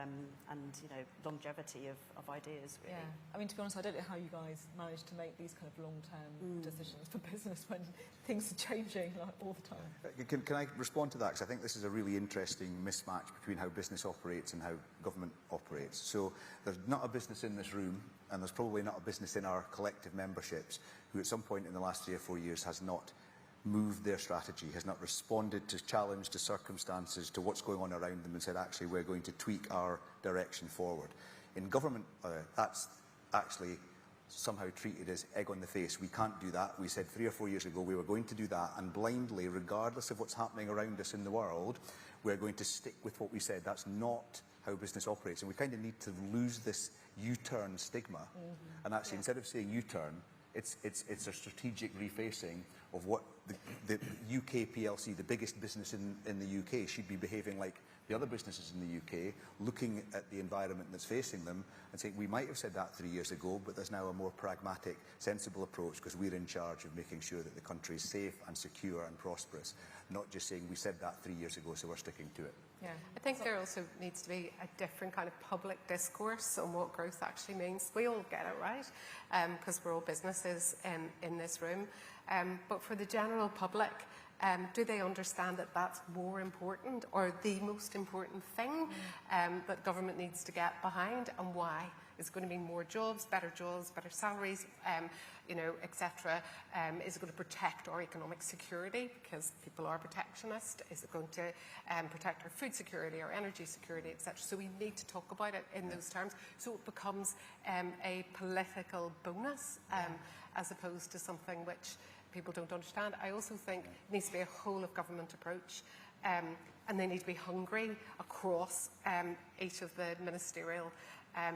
you know, longevity of ideas, really. Yeah, I mean, to be honest, I don't know how you guys manage to make these kind of long-term decisions for business when things are changing like, all the time. Can I respond to that? Because I think this is a really interesting mismatch between how business operates and how government operates. So there's not a business in this room, and there's probably not a business in our collective memberships who at some point in the last 3 or 4 years has not moved their strategy, has not responded to challenge, to circumstances, to what's going on around them, and said, actually, we're going to tweak our direction forward. In government, that's actually somehow treated as egg on the face. We can't do that. We said 3 or 4 years ago we were going to do that, and blindly, regardless of what's happening around us in the world, we're going to stick with what we said. That's not how business operates, and we kind of need to lose this U-turn stigma. And actually, instead of saying U-turn, it's a strategic refacing of what the UK PLC, the biggest business in the UK, should be behaving like the other businesses in the UK, looking at the environment that's facing them and saying, we might have said that 3 years ago, but there's now a more pragmatic, sensible approach because we're in charge of making sure that the country is safe and secure and prosperous, not just saying we said that 3 years ago, so we're sticking to it. Yeah, I think there also needs to be a different kind of public discourse on what growth actually means. We all get it, right? Because we're all businesses in this room. But for the general public, do they understand that that's more important or the most important thing that government needs to get behind, and why? Is it going to be more jobs, better salaries, you know, etc.? Is it going to protect our economic security because people are protectionist? Is it going to protect our food security, our energy security, etc.? So we need to talk about it in those terms, so it becomes a political bonus as opposed to something which people don't understand. I also think it needs to be a whole of government approach, and they need to be hungry across each of the ministerial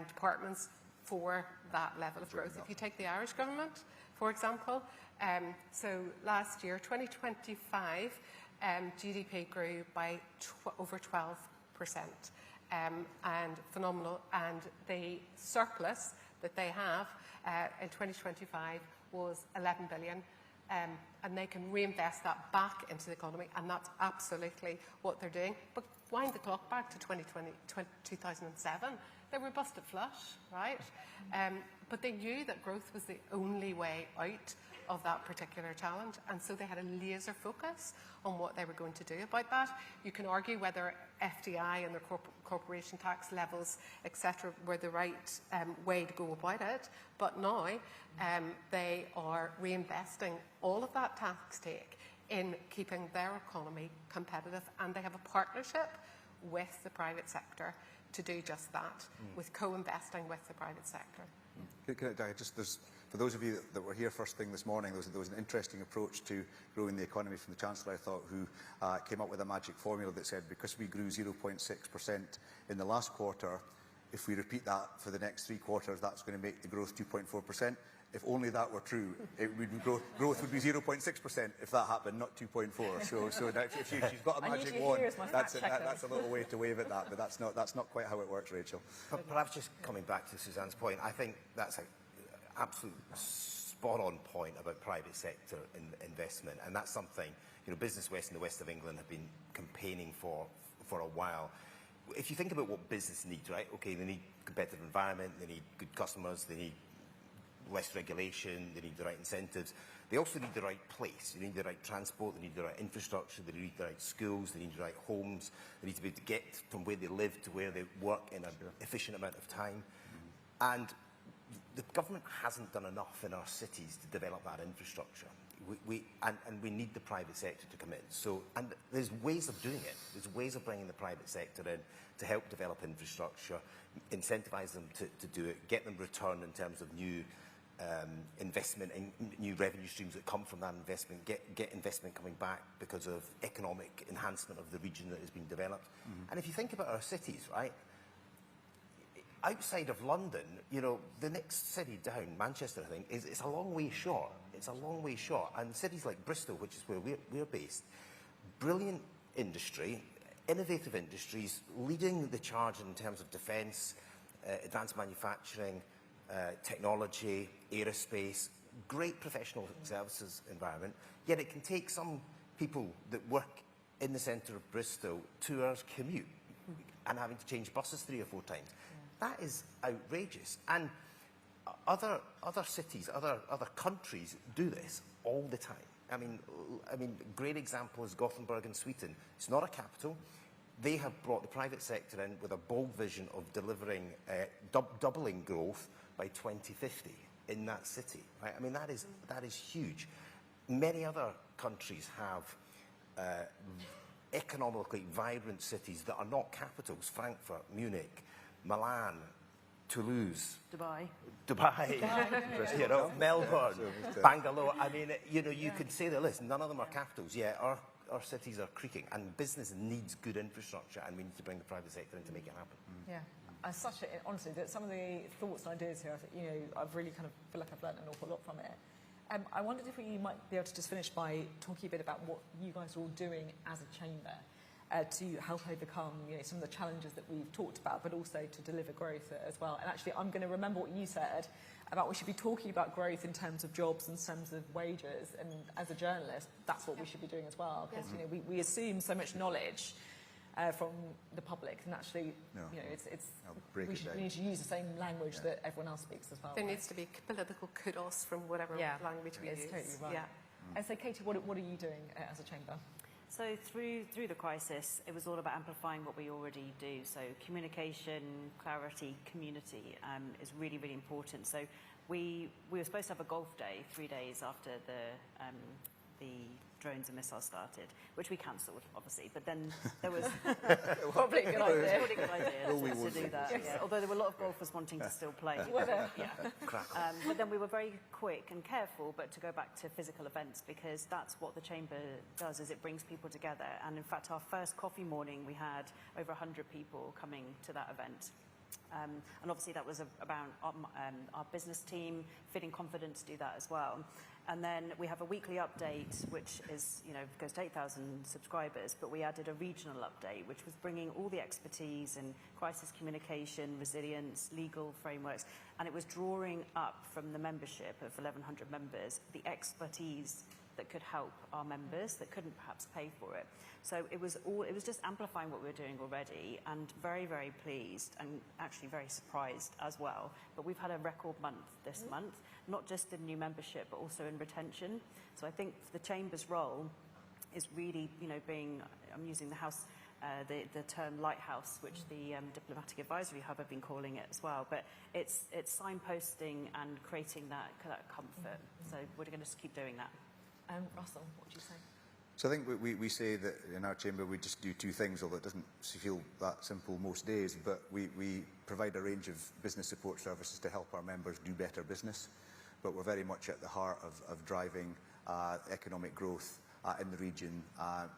departments for that level of growth. If you take the Irish government, for example, so last year, 2025, GDP grew by over 12%, and phenomenal. And the surplus that they have in 2025 was 11 billion. And they can reinvest that back into the economy, and that's absolutely what they're doing. But wind the clock back to 2007, they were busted flush, right? But they knew that growth was the only way out of that particular challenge, and so they had a laser focus on what they were going to do about that. You can argue whether FDI and their corporation tax levels, etc., were the right way to go about it, but now they are reinvesting all of that tax take in keeping their economy competitive, and they have a partnership with the private sector to do just that, with co-investing with the private sector. For those of you that were here first thing this morning, there was an interesting approach to growing the economy from the Chancellor, I thought, who came up with a magic formula that said because we grew 0.6% in the last quarter, if we repeat that for the next 3 quarters, that's going to make the growth 2.4%. If only that were true, growth would be 0.6% if that happened, not 2.4. So if you've got a magic wand, that's a little way to wave at that, but that's not quite how it works, Rachel. But perhaps just coming back to Suzanne's point, I think that's an absolute spot-on point about private sector investment, and that's something Business West and the West of England have been campaigning for a while. If you think about what business needs, right? Okay, they need competitive environment, they need good customers, they need less regulation, they need the right incentives. They also need the right place. They need the right transport, they need the right infrastructure, they need the right schools, they need the right homes, they need to be able to get from where they live to where they work in an efficient amount of time. And the government hasn't done enough in our cities to develop that infrastructure. And we need the private sector to come in. And there's ways of doing it. There's ways of bringing the private sector in to help develop infrastructure, incentivise them to do it, get them return in terms of new investment and new revenue streams that come from that investment, get investment coming back because of economic enhancement of the region that has been developed. And if you think about our cities, right, outside of London, the next city down, Manchester, I think, it's a long way short. It's a long way short. And cities like Bristol, which is where we're based, brilliant industry, innovative industries, leading the charge in terms of defence, advanced manufacturing, technology, aerospace, great professional services environment, yet it can take some people that work in the centre of Bristol 2 hours commute and having to change buses 3 or 4 times. That is outrageous. And other cities, other countries do this all the time. I mean, great example is Gothenburg in Sweden. It's not a capital. They have brought the private sector in with a bold vision of delivering doubling growth by 2050 in that city. Right? I mean, that is huge. Many other countries have economically vibrant cities that are not capitals: Frankfurt, Munich, Milan, Toulouse, Dubai, Melbourne, Bangalore. I mean, you could say the list. None of them are capitals. Yeah, our cities are creaking, and business needs good infrastructure, and we need to bring the private sector in to make it happen. Yeah. Honestly, that some of the thoughts and ideas here, I've really kind of feel like I've learned an awful lot from it. I wondered if we might be able to just finish by talking a bit about what you guys are all doing as a chamber. to help overcome some of the challenges that we've talked about, but also to deliver growth as well. And actually, I'm going to remember what you said about we should be talking about growth in terms of jobs and terms of wages. And as a journalist, that's what we should be doing as well, because we assume so much knowledge from the public, and actually, we need to use the same language that everyone else speaks as well. There needs to be political kudos from whatever language we use. Totally right. And so, Katie, what are you doing as a chamber? So through the crisis, it was all about amplifying what we already do. So communication, clarity, community is really, really important. So we were supposed to have a golf day 3 days after the drones and missiles started, which we cancelled, obviously. But then there was probably a good idea. Probably a good idea to do that. Yeah. Although there were a lot of golfers wanting to still play. But then we were very quick and careful, but to go back to physical events, because that's what the chamber does, is it brings people together. And in fact, our first coffee morning, we had over 100 people coming to that event. And obviously that was about our business team feeling confident to do that as well. And then we have a weekly update, which is, goes to 8,000 subscribers, but we added a regional update, which was bringing all the expertise in crisis communication, resilience, legal frameworks, and it was drawing up from the membership of 1,100 members the expertise that could help our members that couldn't perhaps pay for it. So it was just amplifying what we were doing already, and very, very pleased and actually very surprised as well. But we've had a record month this month, not just in new membership, but also in retention. So I think the Chamber's role is really, I'm using the term lighthouse, which the Diplomatic Advisory Hub have been calling it as well, but it's signposting and creating that comfort. So we're going to just keep doing that. Russell, what would you say? So I think we say that in our chamber we just do two things, although it doesn't feel that simple most days, but we provide a range of business support services to help our members do better business. But we're very much at the heart of driving economic growth in the region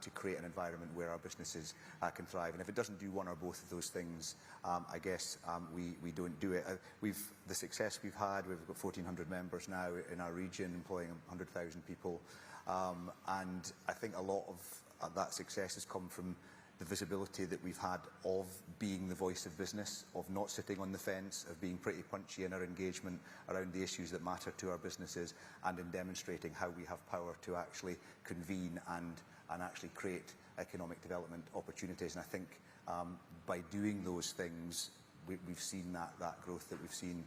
to create an environment where our businesses can thrive. And if it doesn't do one or both of those things, I guess we don't do it. The success we've had, we've got 1,400 members now in our region, employing 100,000 people. And I think a lot of that success has come from the visibility that we've had of being the voice of business, of not sitting on the fence, of being pretty punchy in our engagement around the issues that matter to our businesses, and in demonstrating how we have power to actually convene and actually create economic development opportunities. And I think by doing those things, we've seen that growth that we've seen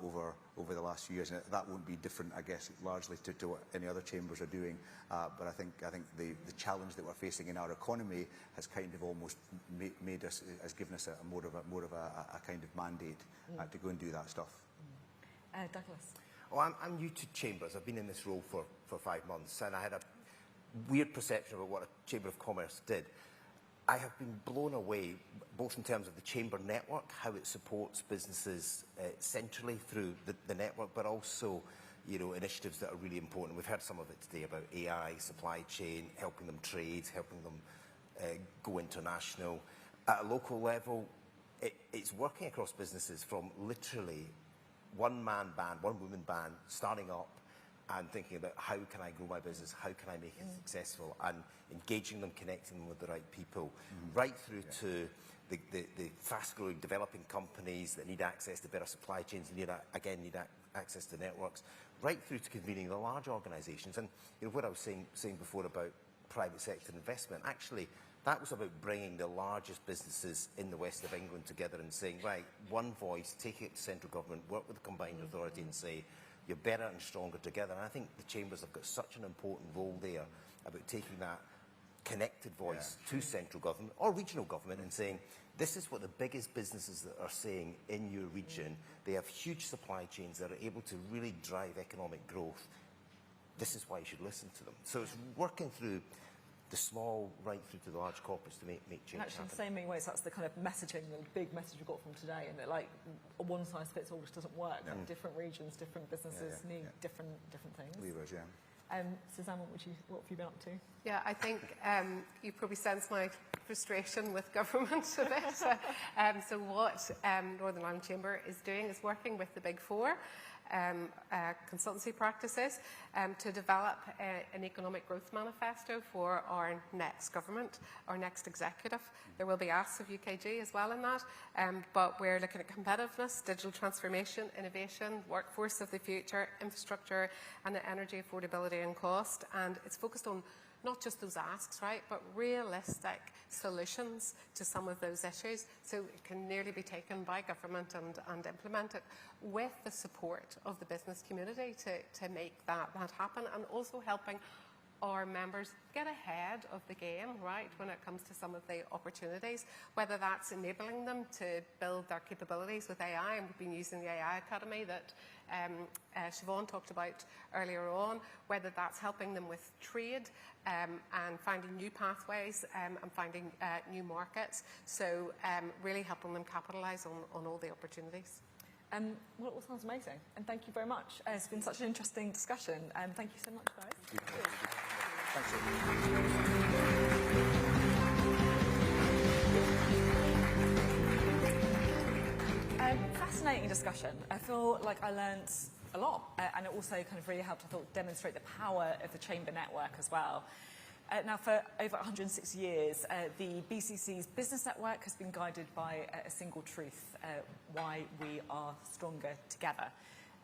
over the last few years, and that won't be different, I guess, largely to what any other chambers are doing. But I think the challenge that we're facing in our economy has kind of almost made us, has given us more of a kind of mandate to go and do that stuff. Douglas. Well, I'm new to chambers. I've been in this role for 5 months, and I had a weird perception about what a Chamber of Commerce did. I have been blown away, both in terms of the chamber network, how it supports businesses centrally through the network, but also, initiatives that are really important. We've heard some of it today about AI, supply chain, helping them trade, helping them go international. At a local level, it's working across businesses from literally one-man band, one-woman band, starting up and thinking about how can I grow my business, how can I make it successful, and engaging them, connecting them with the right people, right through to the fast-growing developing companies that need access to better supply chains, and need access to networks, right through to convening the large organisations. And what I was saying before about private sector investment, actually, that was about bringing the largest businesses in the west of England together and saying, right, one voice, take it to central government, work with the combined authority and say, you're better and stronger together. And I think the chambers have got such an important role there about taking that connected voice to central government or regional government and saying, this is what the biggest businesses that are saying in your region. They have huge supply chains that are able to really drive economic growth. This is why you should listen to them. So it's working through the small right through to the large corporates to make change happen. In the same ways, that's the kind of messaging, the big message we got from today, and that a one-size-fits-all just doesn't work. No. Different regions, different businesses need different things. Levers, Suzanne, what have you been up to? Yeah, I think you probably sense my frustration with government a bit. So what Northern Ireland Chamber is doing is working with the Big Four consultancy practices to develop an economic growth manifesto for our next government, our next executive. There will be asks of UKG as well in that, but we're looking at competitiveness, digital transformation, innovation, workforce of the future, infrastructure, and energy affordability and cost. And it's focused on not just those asks, right, but realistic solutions to some of those issues, so it can nearly be taken by government and implemented with the support of the business community to make that happen, and also helping our members get ahead of the game, right, when it comes to some of the opportunities, whether that's enabling them to build their capabilities with AI, and we've been using the AI Academy that Siobhan talked about earlier on, whether that's helping them with trade and finding new pathways and finding new markets, so really helping them capitalise on all the opportunities. Well, it all sounds amazing, and thank you very much. It's been such an interesting discussion, and thank you so much, guys. Thanks. Fascinating discussion. I feel like I learned a lot, and it also kind of really helped, I thought, demonstrate the power of the Chamber network as well. Now, for over 160 years, the BCC's business network has been guided by a single truth, why we are stronger together.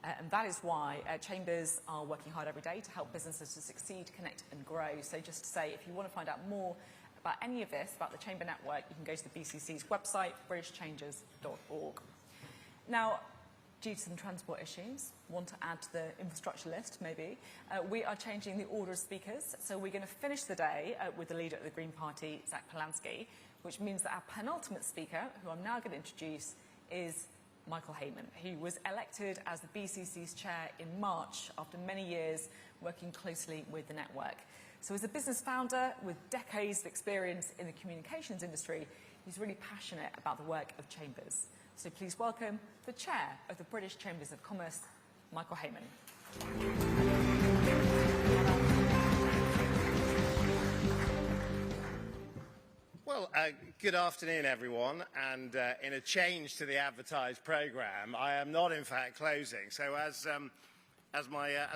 And that is why Chambers are working hard every day to help businesses to succeed, connect and grow. So just to say, if you want to find out more about any of this, about the Chamber network, you can go to the BCC's website, britishchambers.org. Now, due to some transport issues, want to add to the infrastructure list, maybe, we are changing the order of speakers. So we're going to finish the day with the leader of the Green Party, Zack Polanski, which means that our penultimate speaker, who I'm now going to introduce, is Michael Heyman, who was elected as the BCC's chair in March after many years working closely with the network. So as a business founder with decades of experience in the communications industry, he's really passionate about the work of Chambers. So please welcome the chair of the British Chambers of Commerce, Michael Heyman. Well, good afternoon, everyone. And in a change to the advertised programme, I am not, in fact, closing. So as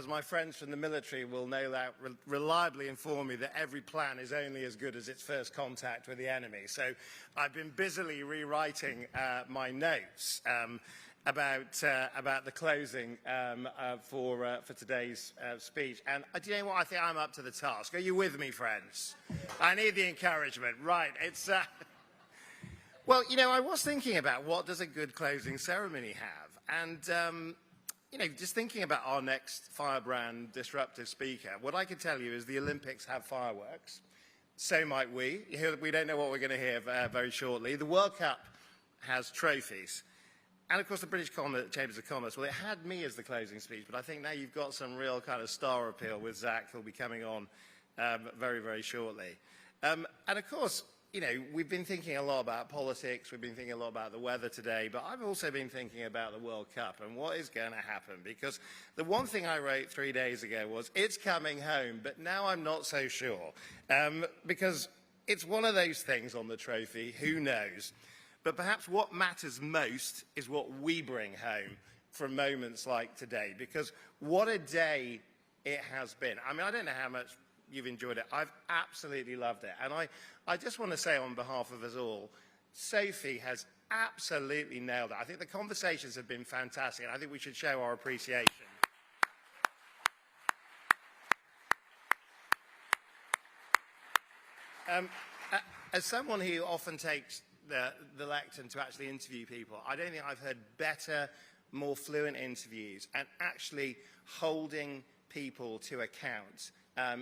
my friends from the military will no doubt reliably inform me, that every plan is only as good as its first contact with the enemy. So I've been busily rewriting my notes about the closing for today's speech. And do you know what? I think I'm up to the task. Are you with me, friends? I need the encouragement. Right. It's well, you know, I was thinking about what does a good closing ceremony have, and you know, just thinking about our next firebrand disruptive speaker, what I can tell you is the Olympics have fireworks. So might we. We don't know what we're going to hear very shortly. The World Cup has trophies. And, of course, the British Chambers of Commerce, well, it had me as the closing speech, but I think now you've got some real kind of star appeal with Zack, who'll be coming on very, very shortly. And, of course, you know, we've been thinking a lot about politics, we've been thinking a lot about the weather today, but I've also been thinking about the World Cup and what is going to happen, because the one thing I wrote 3 days ago was, it's coming home, but now I'm not so sure, because it's one of those things on the trophy, who knows? But perhaps what matters most is what we bring home from moments like today, because what a day it has been. I mean, I don't know how much you've enjoyed it. I've absolutely loved it. And I just want to say on behalf of us all, Sophie has absolutely nailed it. I think the conversations have been fantastic, and I think we should show our appreciation. As someone who often takes the lectern to actually interview people, I don't think I've heard better, more fluent interviews and actually holding people to account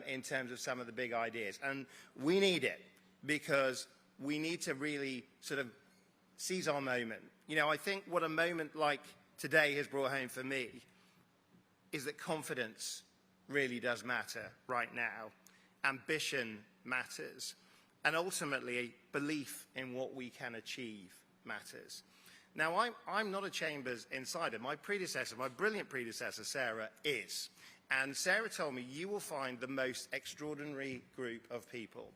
in terms of some of the big ideas. And we need it, because we need to really sort of seize our moment. You know, I think what a moment like today has brought home for me is that confidence really does matter right now. Ambition matters. And ultimately, belief in what we can achieve matters. Now, I'm not a Chambers insider. My predecessor, my brilliant predecessor, Sarah, is. And Sarah told me, you will find the most extraordinary group of people.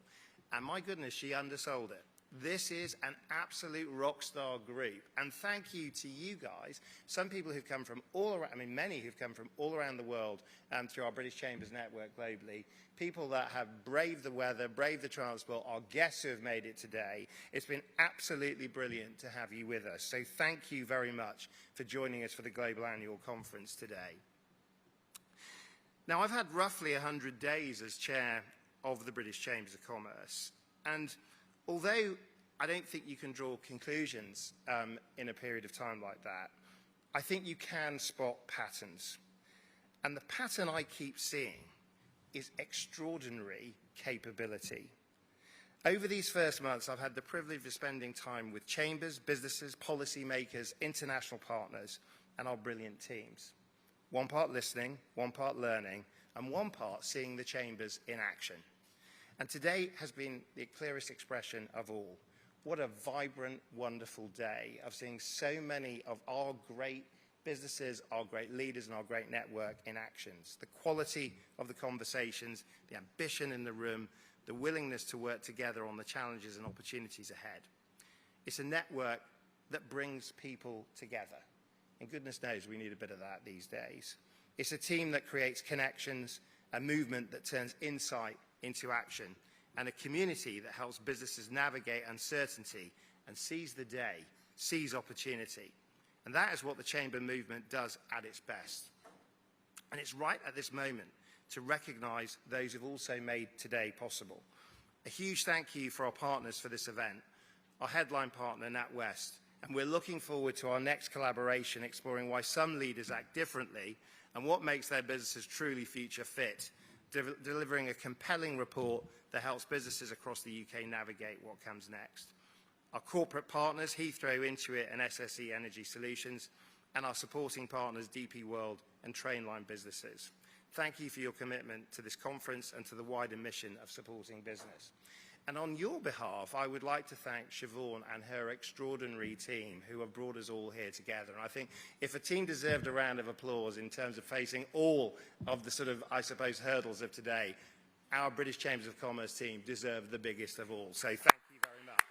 And my goodness, she undersold it. This is an absolute rock star group. And thank you to you guys, some people who've come from all around, I mean, many who've come from all around the world through our British Chambers network globally, people that have braved the weather, braved the transport, our guests who have made it today. It's been absolutely brilliant to have you with us. So thank you very much for joining us for the Global Annual Conference today. Now, I've had roughly 100 days as chair of the British Chambers of Commerce, and although I don't think you can draw conclusions in a period of time like that, I think you can spot patterns. And the pattern I keep seeing is extraordinary capability. Over these first months, I've had the privilege of spending time with chambers, businesses, policymakers, international partners, and our brilliant teams. One part listening, one part learning, and one part seeing the chambers in action. And today has been the clearest expression of all. What a vibrant, wonderful day of seeing so many of our great businesses, our great leaders, and our great network in actions. The quality of the conversations, the ambition in the room, the willingness to work together on the challenges and opportunities ahead. It's a network that brings people together. And goodness knows we need a bit of that these days. It's a team that creates connections, a movement that turns insight into action, and a community that helps businesses navigate uncertainty and seize the day, seize opportunity. And that is what the Chamber movement does at its best. And it's right at this moment to recognise those who've also made today possible. A huge thank you for our partners for this event, our headline partner, NatWest, and we're looking forward to our next collaboration exploring why some leaders act differently and what makes their businesses truly future fit, delivering a compelling report that helps businesses across the UK navigate what comes next. Our corporate partners, Heathrow, Intuit and SSE Energy Solutions, and our supporting partners, DP World and Trainline Businesses. Thank you for your commitment to this conference and to the wider mission of supporting business. And on your behalf, I would like to thank Siobhan and her extraordinary team who have brought us all here together. And I think if a team deserved a round of applause in terms of facing all of the sort of, I suppose, hurdles of today, our British Chambers of Commerce team deserve the biggest of all. So thank you very much.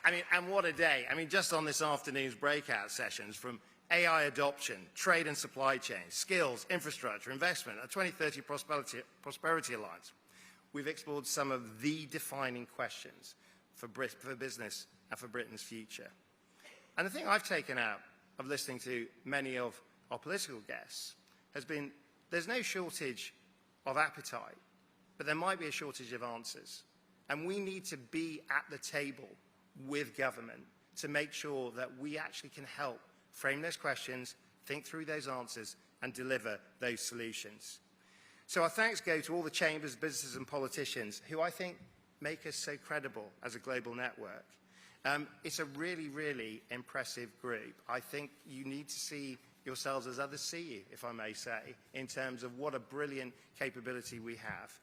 I mean, and what a day. I mean, just on this afternoon's breakout sessions, from AI adoption, trade and supply chain, skills, infrastructure, investment, a 2030 Prosperity Alliance, we've explored some of the defining questions for business and for Britain's future. And the thing I've taken out of listening to many of our political guests has been there's no shortage of appetite, but there might be a shortage of answers. And we need to be at the table with government to make sure that we actually can help frame those questions, think through those answers, and deliver those solutions. So our thanks go to all the chambers, businesses, and politicians who I think make us so credible as a global network. It's a really, really impressive group. I think you need to see yourselves as others see you, if I may say, in terms of what a brilliant capability we have.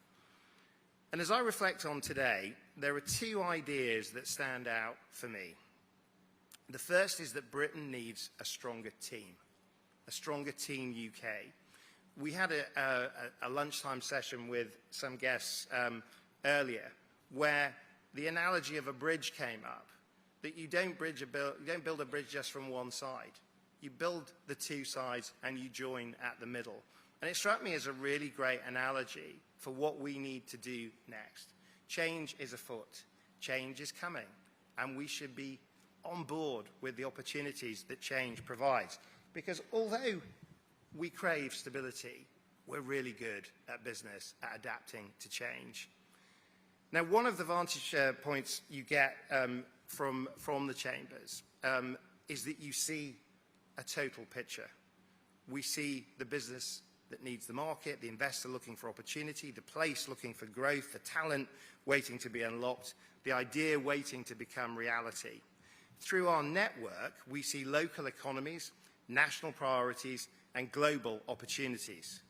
And as I reflect on today, there are two ideas that stand out for me. The first is that Britain needs a stronger team UK. We had a lunchtime session with some guests earlier where the analogy of a bridge came up, that you don't build a bridge just from one side. You build the two sides and you join at the middle. And it struck me as a really great analogy for what we need to do next. Change is afoot. Change is coming. And we should be on board with the opportunities that change provides. Because although we crave stability, we're really good at business, at adapting to change. Now, one of the vantage points you get from the chambers is that you see a total picture. We see the business that needs the market, the investor looking for opportunity, the place looking for growth, the talent waiting to be unlocked, the idea waiting to become reality. Through our network, we see local economies, national priorities, and global opportunities.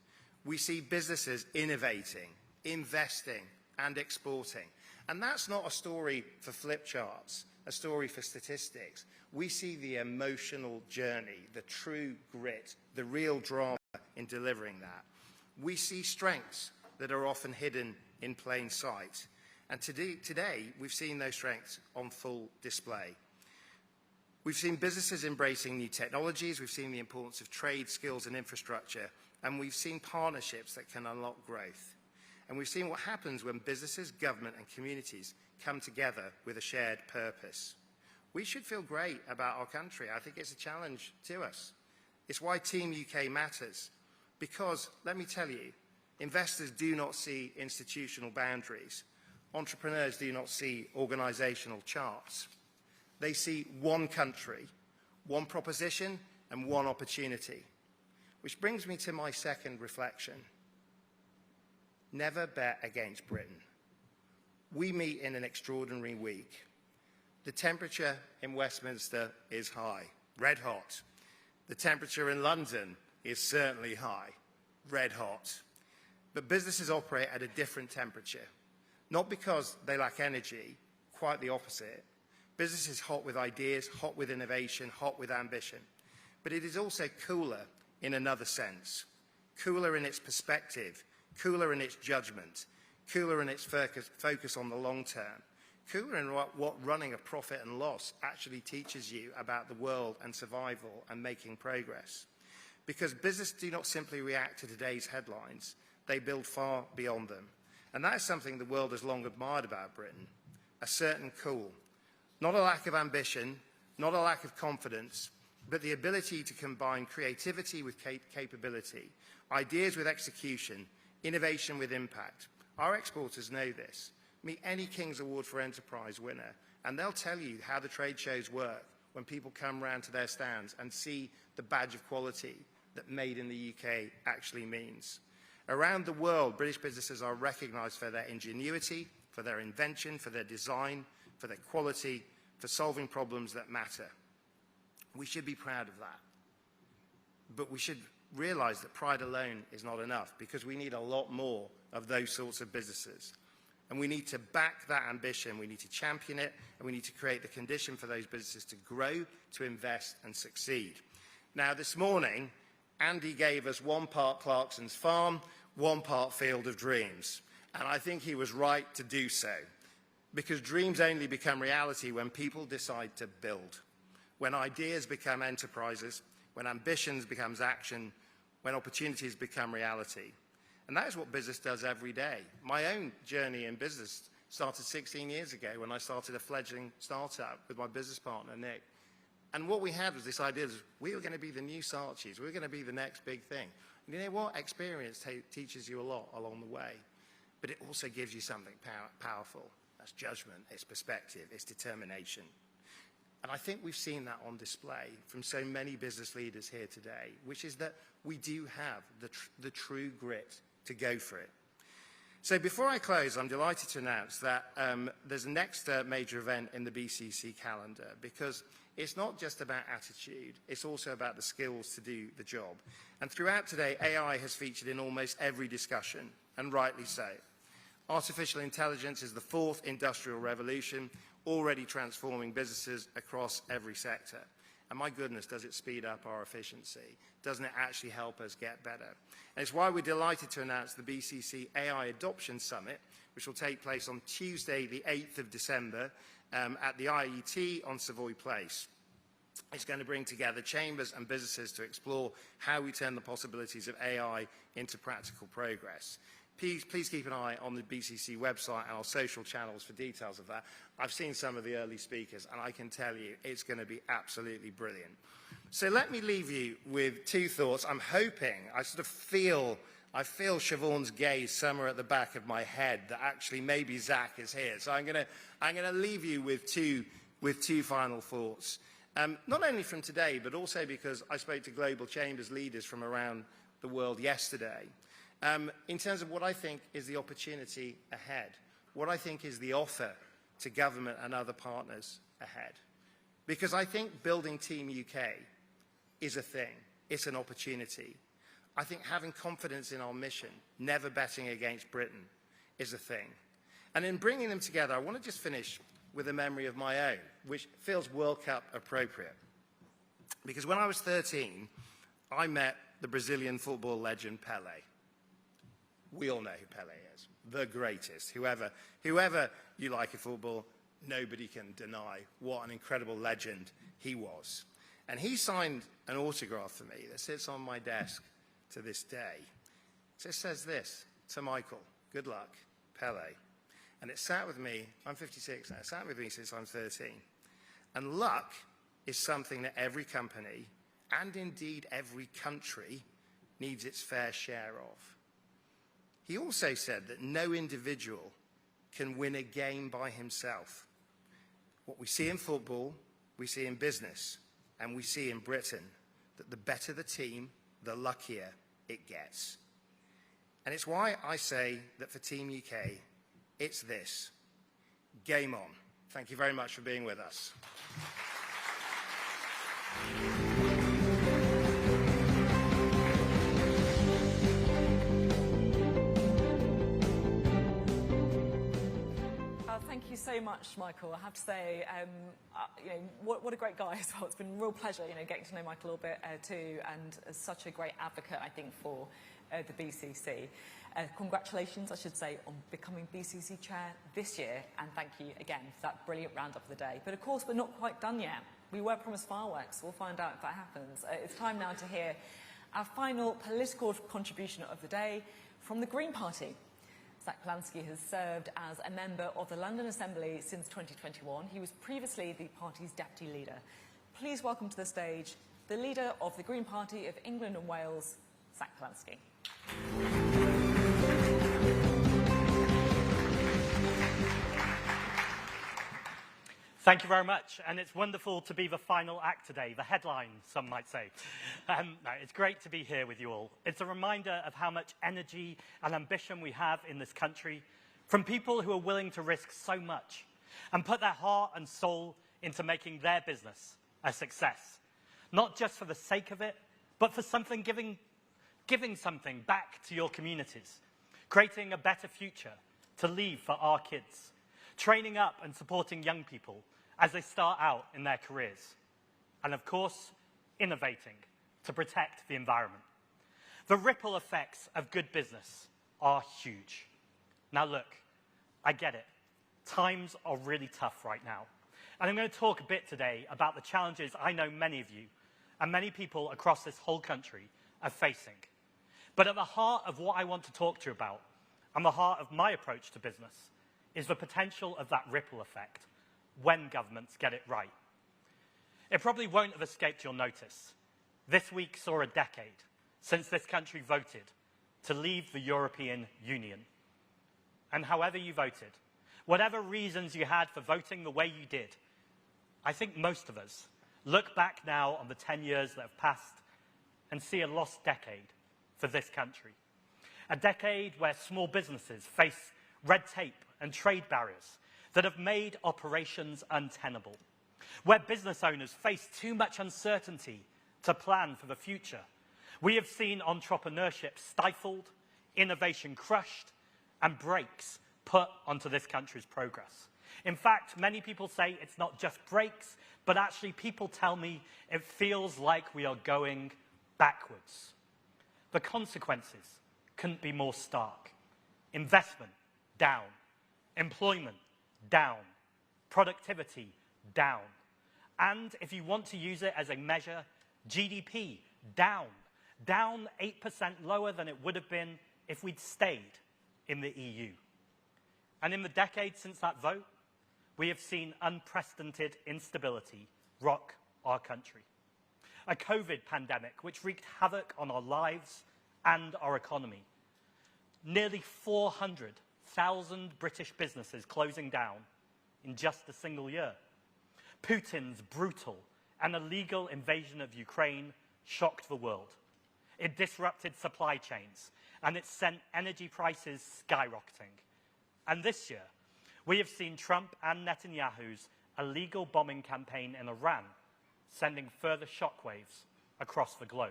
We see businesses innovating, investing, and exporting. And that's not a story for flip charts, a story for statistics. We see the emotional journey, the true grit, the real drama in delivering that. We see strengths that are often hidden in plain sight. And today, we've seen those strengths on full display. We've seen businesses embracing new technologies, we've seen the importance of trade, skills and infrastructure, and we've seen partnerships that can unlock growth. And we've seen what happens when businesses, government and communities come together with a shared purpose. We should feel great about our country. I think it's a challenge to us. It's why Team UK matters. Because, let me tell you, investors do not see institutional boundaries. Entrepreneurs do not see organisational charts. They see one country, one proposition and one opportunity. Which brings me to my second reflection. Never bet against Britain. We meet in an extraordinary week. The temperature in Westminster is high, red hot. The temperature in London is certainly high, red hot. But businesses operate at a different temperature. Not because they lack energy, quite the opposite. Business is hot with ideas, hot with innovation, hot with ambition. But it is also cooler in another sense. Cooler in its perspective, cooler in its judgment, cooler in its focus on the long term, cooler in what running a profit and loss actually teaches you about the world and survival and making progress. Because business do not simply react to today's headlines, they build far beyond them. And that is something the world has long admired about Britain, a certain cool. Not a lack of ambition, not a lack of confidence, but the ability to combine creativity with capability, ideas with execution, innovation with impact. Our exporters know this. Meet any King's Award for Enterprise winner, and they'll tell you how the trade shows work when people come round to their stands and see the badge of quality that made in the UK actually means. Around the world, British businesses are recognised for their ingenuity, for their invention, for their design, for their quality, for solving problems that matter. We should be proud of that. But we should realise that pride alone is not enough, because we need a lot more of those sorts of businesses. And we need to back that ambition, we need to champion it, and we need to create the condition for those businesses to grow, to invest and succeed. Now, this morning, Andy gave us 1 part Clarkson's Farm, 1 part Field of Dreams. And I think he was right to do so. Because dreams only become reality when people decide to build, when ideas become enterprises, when ambitions becomes action, when opportunities become reality. And that is what business does every day. My own journey in business started 16 years ago when I started a fledgling startup with my business partner, Nick. And what we had was this idea that we were going to be the new Saatchis, we were going to be the next big thing. And you know what? Experience teaches you a lot along the way. But it also gives you something powerful. That's judgment, it's perspective, it's determination. And I think we've seen that on display from so many business leaders here today, which is that we do have the true grit to go for it. So before I close, I'm delighted to announce that there's a next major event in the BCC calendar, because it's not just about attitude, it's also about the skills to do the job. And throughout today, AI has featured in almost every discussion, and rightly so. Artificial intelligence is the 4th industrial revolution, already transforming businesses across every sector. And my goodness, does it speed up our efficiency? Doesn't it actually help us get better? And it's why we're delighted to announce the BCC AI Adoption Summit, which will take place on Tuesday, the 8th of December, at the IET on Savoy Place. It's going to bring together chambers and businesses to explore how we turn the possibilities of AI into practical progress. Please keep an eye on the BCC website and our social channels for details of that. I've seen some of the early speakers, and I can tell you it's going to be absolutely brilliant. So let me leave you with 2 thoughts. I'm hoping, I feel Siobhan's gaze somewhere at the back of my head that actually maybe Zack is here. So I'm going to leave you with two final thoughts. Not only from today, but also because I spoke to Global Chambers leaders from around the world yesterday. In terms of what I think is the opportunity ahead, what I think is the offer to government and other partners ahead. Because I think building Team UK is a thing, it's an opportunity. I think having confidence in our mission, never betting against Britain, is a thing. And in bringing them together, I want to just finish with a memory of my own, which feels World Cup appropriate. Because when I was 13, I met the Brazilian football legend Pelé. We all know who Pele is, the greatest. Whoever you like in football, nobody can deny what an incredible legend he was. And he signed an autograph for me that sits on my desk to this day. It just says this: to Michael, good luck, Pele. And it sat with me, I'm 56 now, it sat with me since I'm 13. And luck is something that every company, and indeed every country, needs its fair share of. He also said that no individual can win a game by himself. What we see in football, we see in business, and we see in Britain, that the better the team, the luckier it gets. And it's why I say that for Team UK, it's this: game on. Thank you very much for being with us. Thank you so much, Michael. I have to say, what a great guy as well. It's been a real pleasure, getting to know Michael a little bit too, and such a great advocate, I think, for the BCC. Congratulations, I should say, on becoming BCC chair this year, and thank you again for that brilliant roundup of the day. But of course, we're not quite done yet. We were promised fireworks. We'll find out if that happens. It's time now to hear our final political contribution of the day from the Green Party. Zack Polanski has served as a member of the London Assembly since 2021. He was previously the party's deputy leader. Please welcome to the stage the leader of the Green Party of England and Wales, Zack Polanski. Thank you very much, and it's wonderful to be the final act today, the headline, some might say. No, it's great to be here with you all. It's a reminder of how much energy and ambition we have in this country from people who are willing to risk so much and put their heart and soul into making their business a success, not just for the sake of it, but for something giving something back to your communities, creating a better future to leave for our kids, training up and supporting young people as they start out in their careers, and of course, innovating to protect the environment. The ripple effects of good business are huge. Now look, I get it. Times are really tough right now. And I'm going to talk a bit today about the challenges I know many of you and many people across this whole country are facing. But at the heart of what I want to talk to you about, and the heart of my approach to business, is the potential of that ripple effect when governments get it right. It probably won't have escaped your notice. This week saw a decade since this country voted to leave the European Union. And however you voted, whatever reasons you had for voting the way you did, I think most of us look back now on the 10 years that have passed and see a lost decade for this country. A decade where small businesses face red tape and trade barriers that have made operations untenable, where business owners face too much uncertainty to plan for the future. We have seen entrepreneurship stifled, innovation crushed, and brakes put onto this country's progress. In fact, many people say it's not just brakes, but actually people tell me it feels like we are going backwards. The consequences couldn't be more stark. Investment down, employment down, productivity down, and if you want to use it as a measure, GDP down 8% lower than it would have been if we'd stayed in the EU. And in the decade since that vote, we have seen unprecedented instability rock our country. A COVID pandemic which wreaked havoc on our lives and our economy. Nearly 400,000 British businesses closing down in just a single year. Putin's brutal and illegal invasion of Ukraine shocked the world. It disrupted supply chains and it sent energy prices skyrocketing. And this year, we have seen Trump and Netanyahu's illegal bombing campaign in Iran sending further shockwaves across the globe.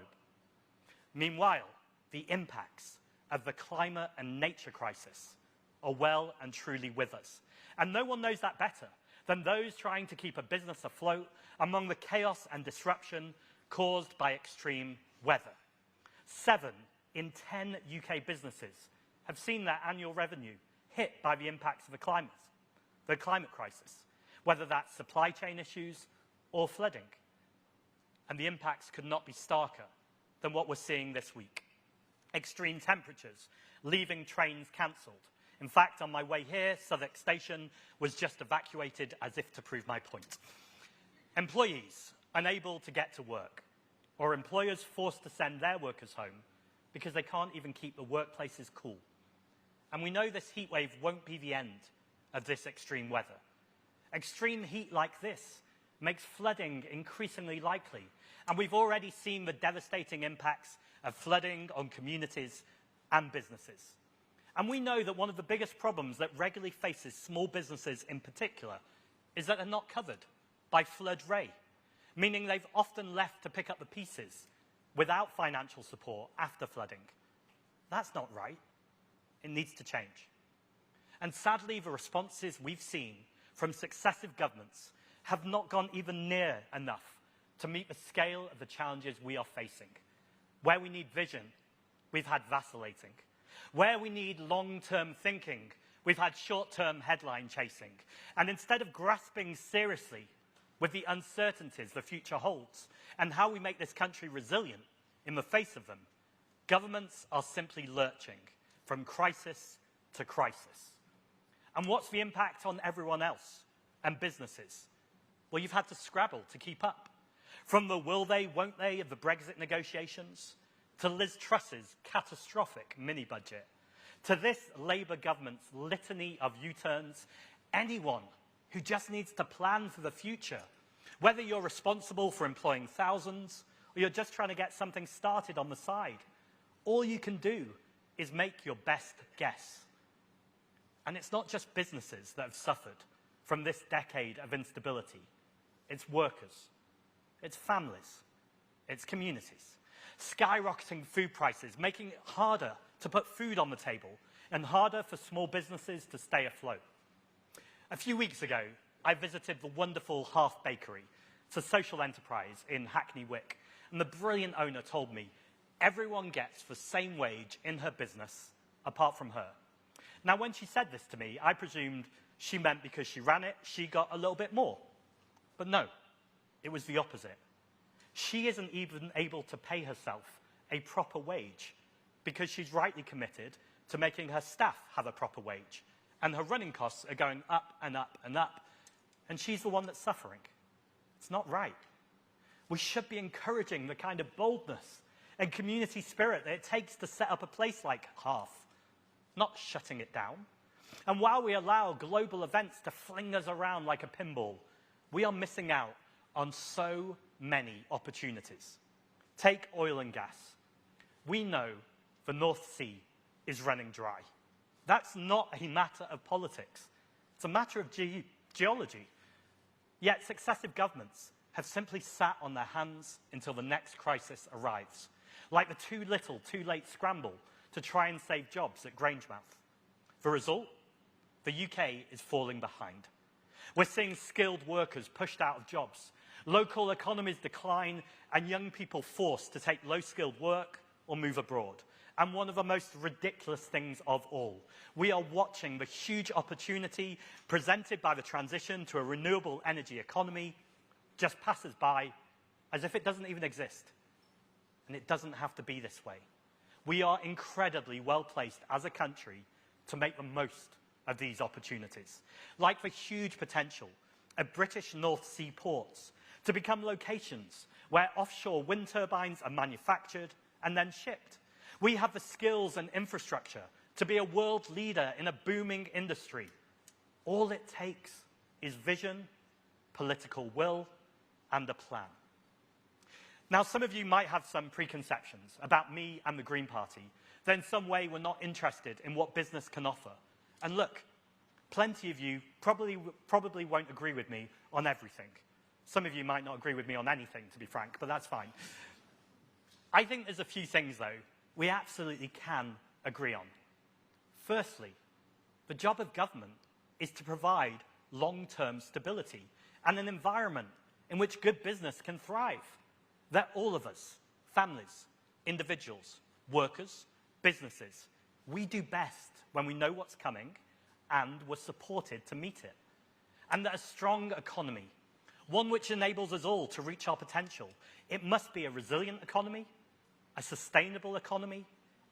Meanwhile, the impacts of the climate and nature crisis are well and truly with us. And no one knows that better than those trying to keep a business afloat among the chaos and disruption caused by extreme weather. 7 in 10 UK businesses have seen their annual revenue hit by the impacts of the climate crisis, whether that's supply chain issues or flooding. And the impacts could not be starker than what we're seeing this week. Extreme temperatures, leaving trains cancelled. In fact, on my way here, Southwark Station was just evacuated as if to prove my point. Employees unable to get to work, or employers forced to send their workers home because they can't even keep the workplaces cool. And we know this heat wave won't be the end of this extreme weather. Extreme heat like this makes flooding increasingly likely, and we've already seen the devastating impacts of flooding on communities and businesses. And we know that one of the biggest problems that regularly faces small businesses in particular is that they're not covered by flood ray, meaning they've often left to pick up the pieces without financial support after flooding. That's not right. It needs to change. And sadly, the responses we've seen from successive governments have not gone even near enough to meet the scale of the challenges we are facing. Where we need vision, we've had vacillating. Where we need long-term thinking, we've had short-term headline chasing. And instead of grasping seriously with the uncertainties the future holds and how we make this country resilient in the face of them, governments are simply lurching from crisis to crisis. And what's the impact on everyone else and businesses? Well, you've had to scrabble to keep up. From the will they, won't they of the Brexit negotiations, to Liz Truss's catastrophic mini-budget, to this Labour government's litany of U-turns, anyone who just needs to plan for the future, whether you're responsible for employing thousands or you're just trying to get something started on the side, all you can do is make your best guess. And it's not just businesses that have suffered from this decade of instability. It's workers, it's families, it's communities. Skyrocketing food prices, making it harder to put food on the table and harder for small businesses to stay afloat. A few weeks ago, I visited the wonderful Half Bakery. It's a social enterprise in Hackney Wick. And the brilliant owner told me everyone gets the same wage in her business apart from her. Now, when she said this to me, I presumed she meant because she ran it, she got a little bit more. But no, it was the opposite. She isn't even able to pay herself a proper wage because she's rightly committed to making her staff have a proper wage. And her running costs are going up and up and up. And she's the one that's suffering. It's not right. We should be encouraging the kind of boldness and community spirit that it takes to set up a place like Half, not shutting it down. And while we allow global events to fling us around like a pinball, we are missing out on so many opportunities. Take oil and gas. We know the North Sea is running dry. That's not a matter of politics. It's a matter of geology. Yet successive governments have simply sat on their hands until the next crisis arrives, like the too little, too late scramble to try and save jobs at Grangemouth. The result? The UK is falling behind. We're seeing skilled workers pushed out of jobs, local economies decline, and young people forced to take low-skilled work or move abroad. And one of the most ridiculous things of all, we are watching the huge opportunity presented by the transition to a renewable energy economy just passes by as if it doesn't even exist. And it doesn't have to be this way. We are incredibly well-placed as a country to make the most of these opportunities, like the huge potential of British North Sea ports to become locations where offshore wind turbines are manufactured and then shipped. We have the skills and infrastructure to be a world leader in a booming industry. All it takes is vision, political will, and a plan. Now, some of you might have some preconceptions about me and the Green Party, that in some way we're not interested in what business can offer. And look, plenty of you probably won't agree with me on everything. Some of you might not agree with me on anything, to be frank, but that's fine. I think there's a few things, though, we absolutely can agree on. Firstly, the job of government is to provide long-term stability and an environment in which good business can thrive. That all of us, families, individuals, workers, businesses, We do best when we know what's coming and we're supported to meet it. And that a strong economy, one which enables us all to reach our potential, it must be a resilient economy, a sustainable economy,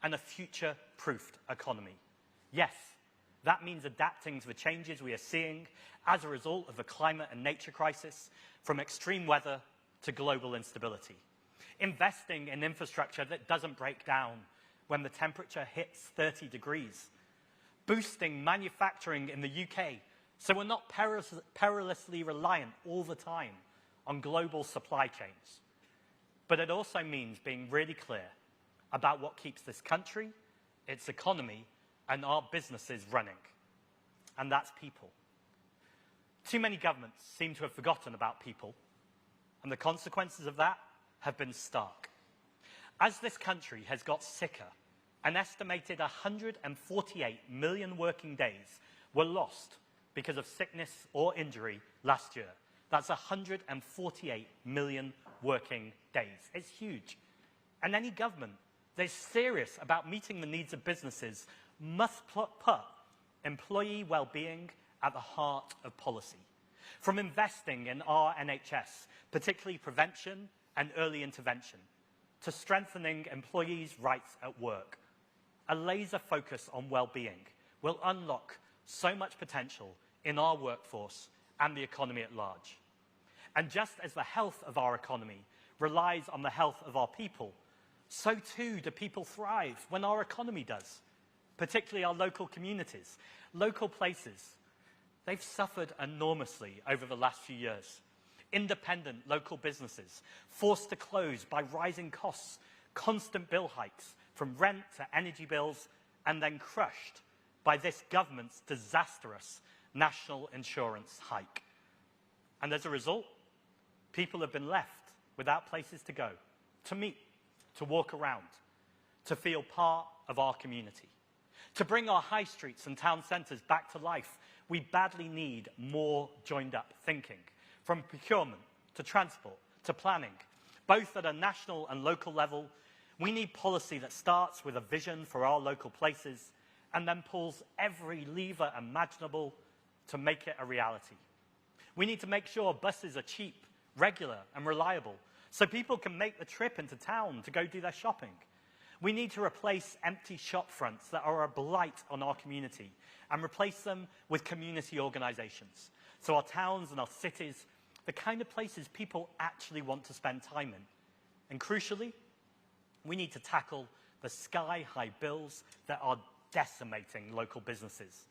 and a future-proofed economy. Yes, that means adapting to the changes we are seeing as a result of the climate and nature crisis, from extreme weather to global instability. Investing in infrastructure that doesn't break down when the temperature hits 30 degrees. Boosting manufacturing in the UK so we're not perilously reliant all the time on global supply chains. But it also means being really clear about what keeps this country, its economy, and our businesses running. And that's people. Too many governments seem to have forgotten about people, and the consequences of that have been stark. As this country has got sicker, an estimated 148 million working days were lost because of sickness or injury last year. That's 148 million working days. It's huge. And any government that's serious about meeting the needs of businesses must put employee well-being at the heart of policy. From investing in our NHS, particularly prevention and early intervention, to strengthening employees' rights at work, a laser focus on well-being will unlock so much potential in our workforce and the economy at large. And just as the health of our economy relies on the health of our people, so too do people thrive when our economy does, particularly our local communities, local places. They've suffered enormously over the last few years. Independent local businesses forced to close by rising costs, constant bill hikes, from rent to energy bills, and then crushed by this government's disastrous national insurance hike. And as a result, people have been left without places to go, to meet, to walk around, to feel part of our community. To bring our high streets and town centres back to life, we badly need more joined-up thinking, from procurement to transport to planning, both at a national and local level. We need policy that starts with a vision for our local places and then pulls every lever imaginable to make it a reality. We need to make sure buses are cheap, regular and reliable so people can make the trip into town to go do their shopping. We need to replace empty shop fronts that are a blight on our community and replace them with community organisations. So our towns and our cities, the kind of places people actually want to spend time in. And crucially, we need to tackle the sky-high bills that are decimating local businesses.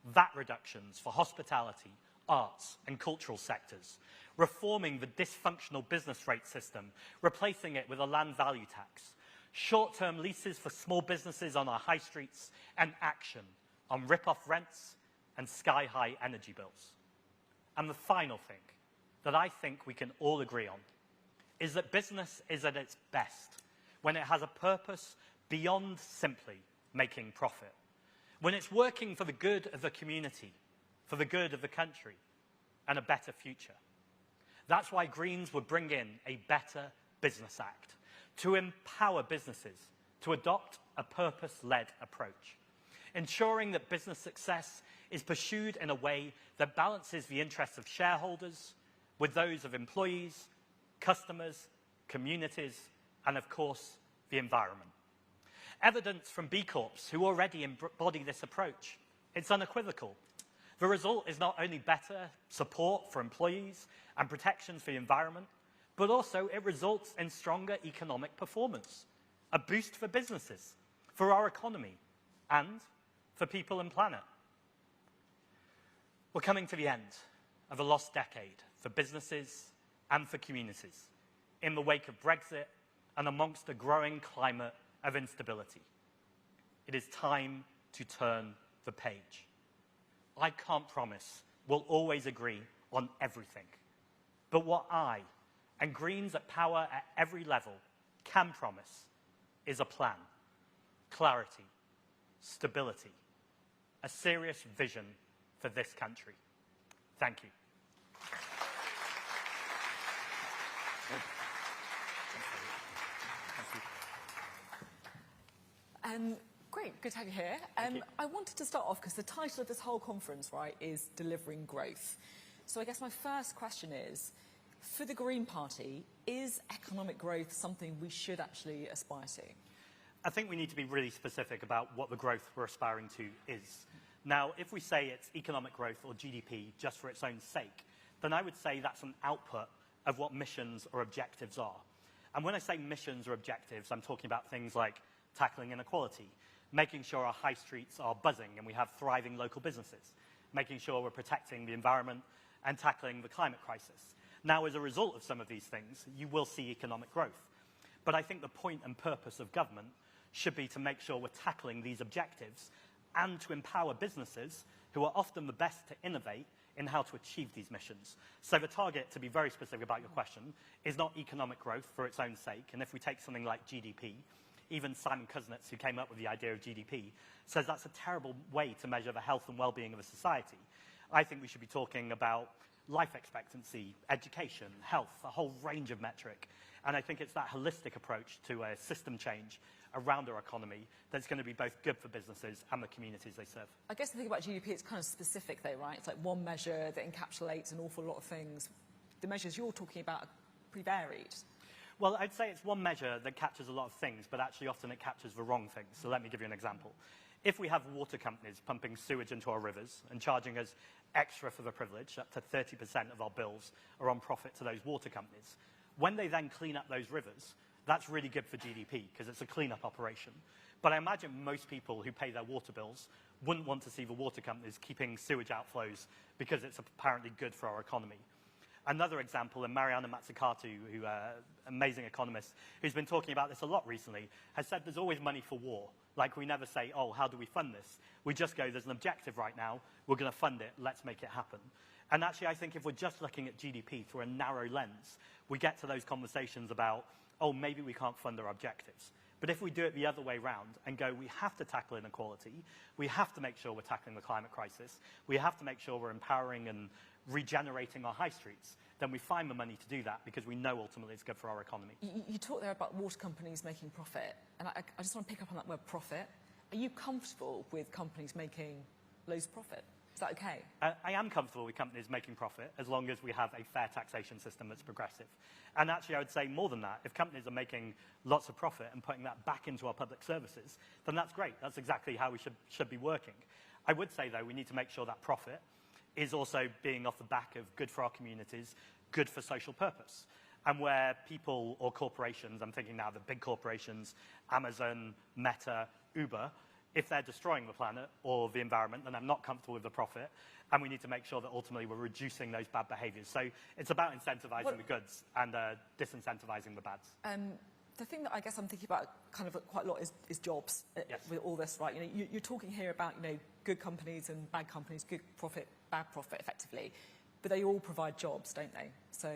VAT reductions for hospitality, arts and cultural sectors, reforming the dysfunctional business rate system, replacing it with a land value tax, short-term leases for small businesses on our high streets, and action on rip-off rents and sky-high energy bills. And the final thing that I think we can all agree on is that business is at its best when it has a purpose beyond simply making profit, when it's working for the good of the community, for the good of the country, and a better future. That's why Greens would bring in a Better Business Act to empower businesses to adopt a purpose-led approach, ensuring that business success is pursued in a way that balances the interests of shareholders with those of employees, customers, communities, and of course, the environment. Evidence from B Corps who already embody this approach, it's unequivocal. The result is not only better support for employees and protections for the environment, but also it results in stronger economic performance, a boost for businesses, for our economy, and for people and planet. We're coming to the end of a lost decade for businesses and for communities in the wake of Brexit and amongst a growing climate of instability. It is time to turn the page. I can't promise we'll always agree on everything, but what I and Greens at power at every level can promise is a plan, clarity, stability, a serious vision for this country. Thank you. Great. good to have you here. I wanted to start off because the title of this whole conference, right, is Delivering Growth. So I guess my first question is, for the Green Party, is economic growth something we should actually aspire to? I think we need to be really specific about what the growth we're aspiring to is. Now, if we say it's economic growth or GDP just for its own sake, then I would say that's an output of what missions or objectives are. And when I say missions or objectives, I'm talking about things like tackling inequality, making sure our high streets are buzzing and we have thriving local businesses, making sure we're protecting the environment and tackling the climate crisis. Now, as a result of some of these things, you will see economic growth. But I think the point and purpose of government should be to make sure we're tackling these objectives and to empower businesses who are often the best to innovate in how to achieve these missions. So the target, to be very specific about your question, is not economic growth for its own sake. And if we take something like GDP, even Simon Kuznets, who came up with the idea of GDP, says that's a terrible way to measure the health and well-being of a society. I think we should be talking about life expectancy, education, health, a whole range of metric. And I think it's that holistic approach to a system change around our economy that's going to be both good for businesses and the communities they serve. I guess the thing about GDP, it's kind of specific though, right? It's like one measure that encapsulates an awful lot of things. The measures you're talking about are pretty varied. Well, I'd say it's one measure that captures a lot of things, but actually often it captures the wrong things. So let me give you an example. If we have water companies pumping sewage into our rivers and charging us extra for the privilege, up to 30% of our bills are on profit to those water companies, when they then clean up those rivers, that's really good for GDP because it's a clean-up operation. But I imagine most people who pay their water bills wouldn't want to see the water companies keeping sewage outflows because it's apparently good for our economy. Another example, and Mariana Mazzucato, who amazing economist, who's been talking about this a lot recently, has said there's always money for war. Like, we never say, oh, how do we fund this? We just go, there's an objective right now, we're going to fund it, let's make it happen. And actually, I think if we're just looking at GDP through a narrow lens, we get to those conversations about, oh, maybe we can't fund our objectives. But if we do it the other way round and go, we have to tackle inequality, we have to make sure we're tackling the climate crisis, we have to make sure we're empowering and regenerating our high streets, then we find the money to do that because we know ultimately it's good for our economy. You talked there about water companies making profit, and I just want to pick up on that word profit. Are you comfortable with companies making loads of profit? Is that okay? I am comfortable with companies making profit as long as we have a fair taxation system that's progressive. And actually, I would say more than that. If companies are making lots of profit and putting that back into our public services, then that's great. That's exactly how we should be working. I would say, though, we need to make sure that profit is also being off the back of good for our communities, good for social purpose. And where people or corporations, I'm thinking now the big corporations, Amazon, Meta, Uber, if they're destroying the planet or the environment, then I'm not comfortable with the profit. And we need to make sure that ultimately we're reducing those bad behaviors. So it's about incentivizing the goods and disincentivizing the bads. The thing that I guess I'm thinking about kind of quite a lot is jobs. Yes. With all this, right? You know, you're talking here about, you know, good companies and bad companies, good profit, bad profit, effectively. But they all provide jobs, don't they? So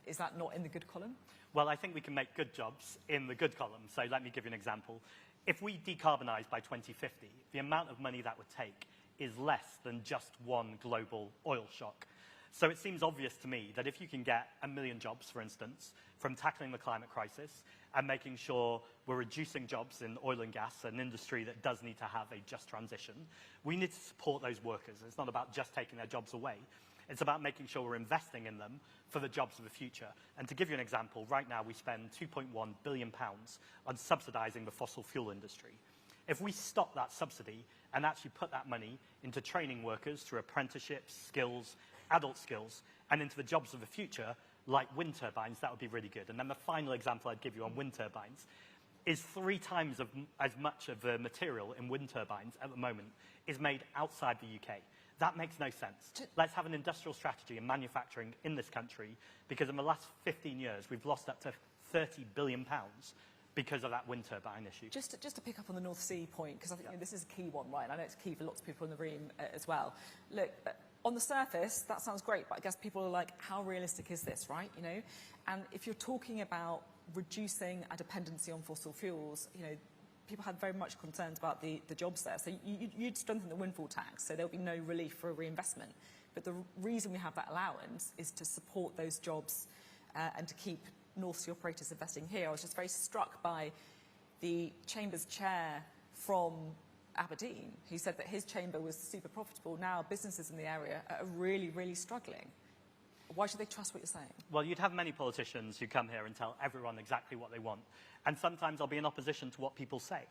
is that not in the good column? Well, I think we can make good jobs in the good column. So let me give you an example. If we decarbonise by 2050, the amount of money that would take is less than just one global oil shock. So it seems obvious to me that if you can get 1 million jobs, for instance, from tackling the climate crisis and making sure we're reducing jobs in oil and gas, an industry that does need to have a just transition, we need to support those workers. It's not about just taking their jobs away. It's about making sure we're investing in them for the jobs of the future. And to give you an example, right now we spend £2.1 billion on subsidising the fossil fuel industry. If we stop that subsidy and actually put that money into training workers through apprenticeships, skills, adult skills, and into the jobs of the future, like wind turbines, that would be really good. And then the final example I'd give you on wind turbines is 3 times as much of the material in wind turbines at the moment is made outside the UK. That makes no sense. Let's have an industrial strategy in manufacturing in this country, because in the last 15 years, we've lost up to £30 billion because of that wind turbine issue. Just to pick up on the North Sea point, because I think this is a key one, right? And I know it's key for lots of people in the room as well. Look, on the surface, that sounds great, but I guess people are like, how realistic is this, right? You know, and if you're talking about reducing our dependency on fossil fuels, you know, people had very much concerns about the jobs there. So you'd strengthen the windfall tax, so there'll be no relief for a reinvestment. But the reason we have that allowance is to support those jobs and to keep North Sea operators investing here. I was just very struck by the Chamber's chair from Aberdeen, who said that his chamber was super profitable. Now businesses in the area are really, really struggling. Why should they trust what you're saying? Well, you'd have many politicians who come here and tell everyone exactly what they want. And sometimes I'll be in opposition to what people say.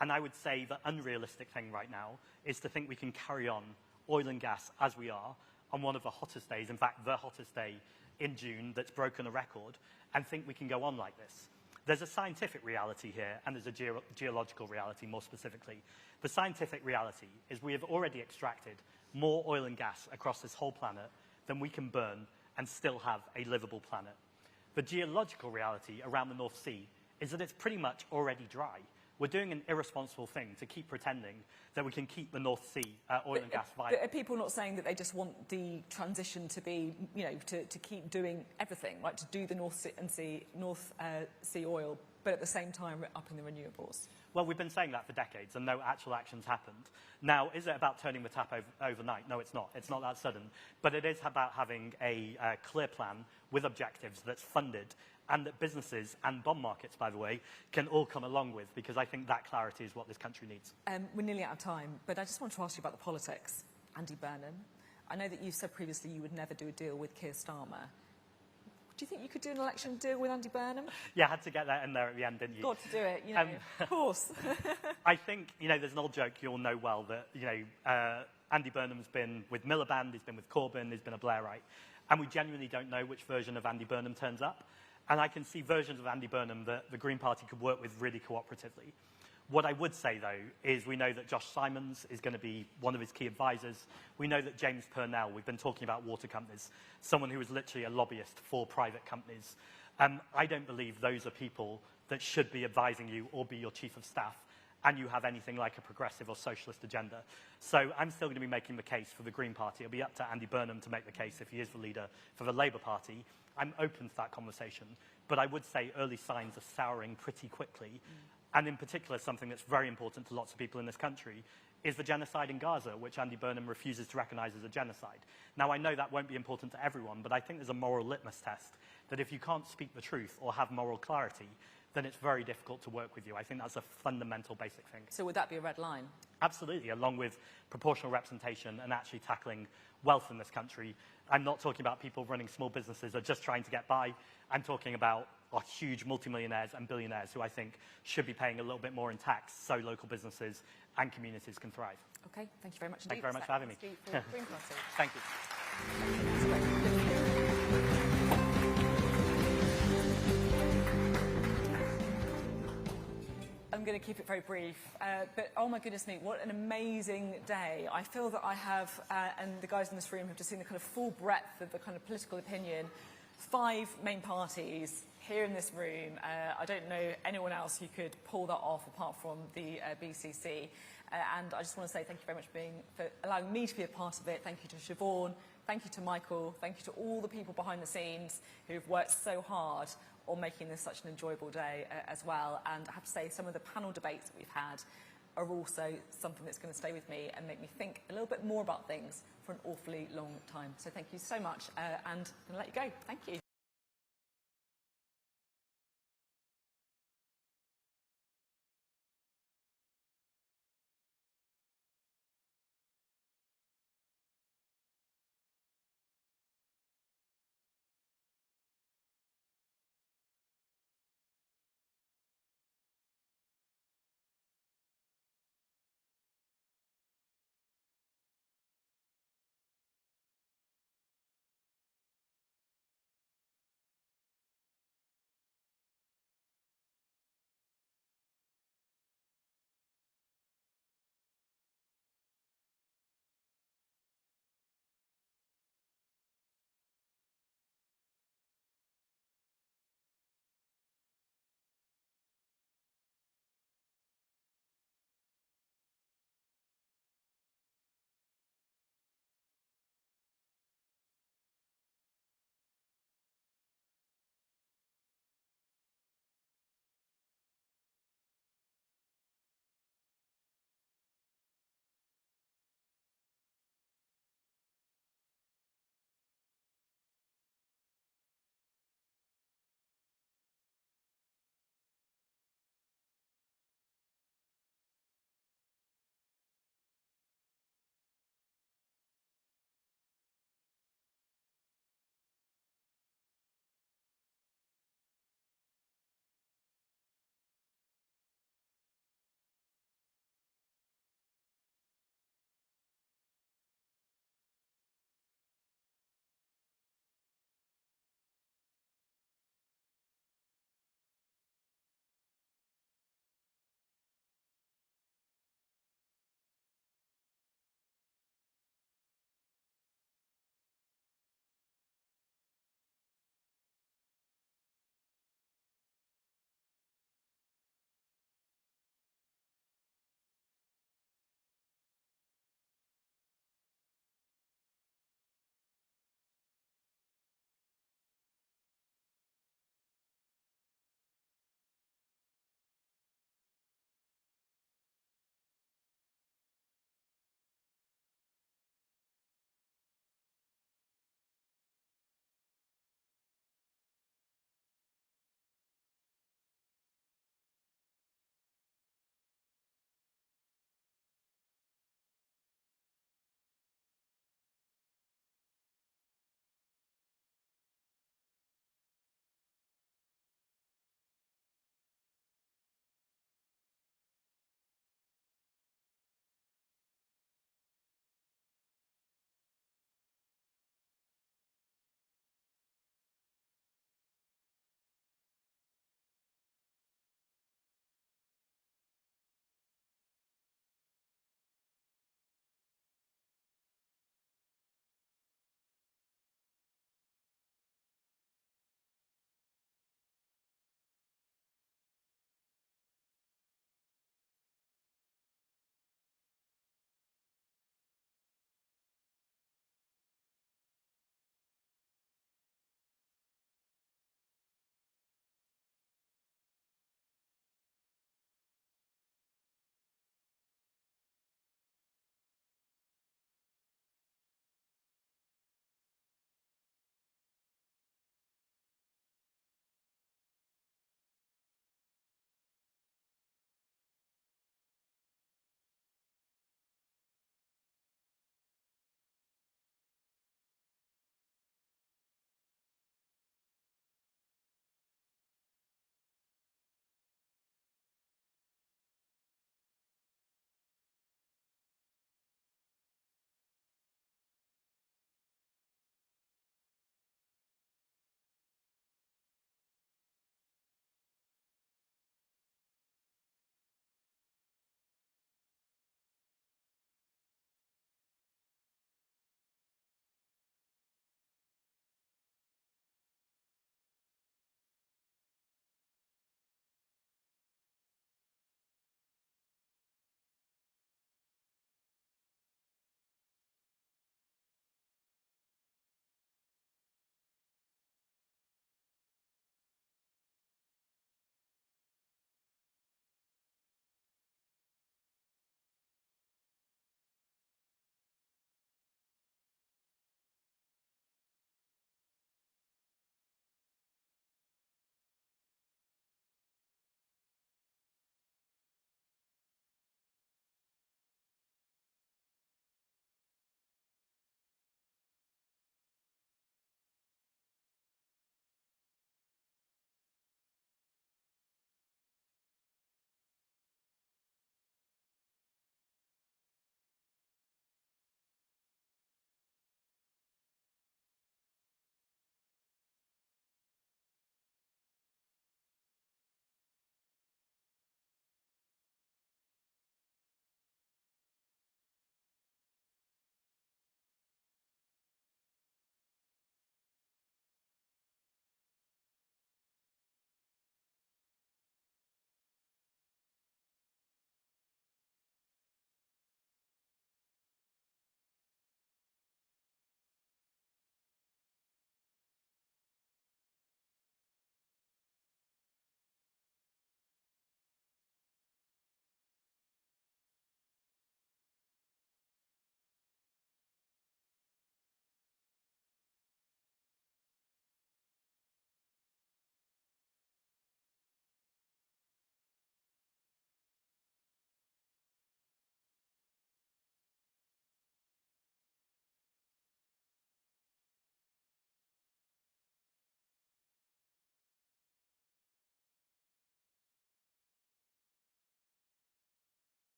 And I would say the unrealistic thing right now is to think we can carry on oil and gas as we are on one of the hottest days, in fact, the hottest day in June that's broken a record, and think we can go on like this. There's a scientific reality here, and there's a geological reality more specifically. The scientific reality is we have already extracted more oil and gas across this whole planet than we can burn and still have a livable planet. The geological reality around the North Sea is that it's pretty much already dry. We're doing an irresponsible thing to keep pretending that we can keep the North Sea oil and gas viable. But are people not saying that they just want the transition to be, you know, to keep doing everything, right? To do the North Sea oil, but at the same time upping the renewables? Well, we've been saying that for decades, and no actual action's happened. Now, is it about turning the tap overnight? No, it's not. It's not that sudden. But it is about having a clear plan with objectives that's funded, and that businesses and bond markets, by the way, can all come along with, because I think that clarity is what this country needs. We're nearly out of time, but I just want to ask you about the politics. Andy Burnham, I know that you've said previously you would never do a deal with Keir Starmer. Do you think you could do an election deal with Andy Burnham? Yeah, I had to get that in there at the end, didn't you? Got to do it, you know, of course. I think, you know, there's an old joke you all know well that, you know, Andy Burnham's been with Miliband, he's been with Corbyn, he's been a Blairite. And we genuinely don't know which version of Andy Burnham turns up. And I can see versions of Andy Burnham that the Green Party could work with really cooperatively. What I would say, though, is we know that Josh Simons is going to be one of his key advisors. We know that James Purnell, we've been talking about water companies, someone who is literally a lobbyist for private companies. I don't believe those are people that should be advising you or be your chief of staff, and you have anything like a progressive or socialist agenda. So I'm still going to be making the case for the Green Party. It'll be up to Andy Burnham to make the case if he is the leader for the Labour Party. I'm open to that conversation, but I would say early signs are souring pretty quickly. And in particular, something that's very important to lots of people in this country is the genocide in Gaza, which Andy Burnham refuses to recognise as a genocide. Now, I know that won't be important to everyone, but I think there's a moral litmus test that if you can't speak the truth or have moral clarity, then it's very difficult to work with you. I think that's a fundamental basic thing. So would that be a red line? Absolutely, along with proportional representation and actually tackling wealth in this country. I'm not talking about people running small businesses or just trying to get by. I'm talking about our huge multimillionaires and billionaires who I think should be paying a little bit more in tax so local businesses and communities can thrive. Okay, thank you very much indeed. Thank you very much for having me. Green Party. Thank you. I'm going to keep it very brief, but oh my goodness me, what an amazing day. I feel that I have, and the guys in this room have just seen the kind of full breadth of the kind of political opinion. 5 main parties here in this room. I don't know anyone else who could pull that off apart from the BCC. And I just want to say thank you very much for allowing me to be a part of it. Thank you to Siobhan, thank you to Michael, thank you to all the people behind the scenes who've worked so hard on making this such an enjoyable day as well. And I have to say, some of the panel debates that we've had are also something that's going to stay with me and make me think a little bit more about things for an awfully long time. So thank you so much, and I'm going to let you go. Thank you.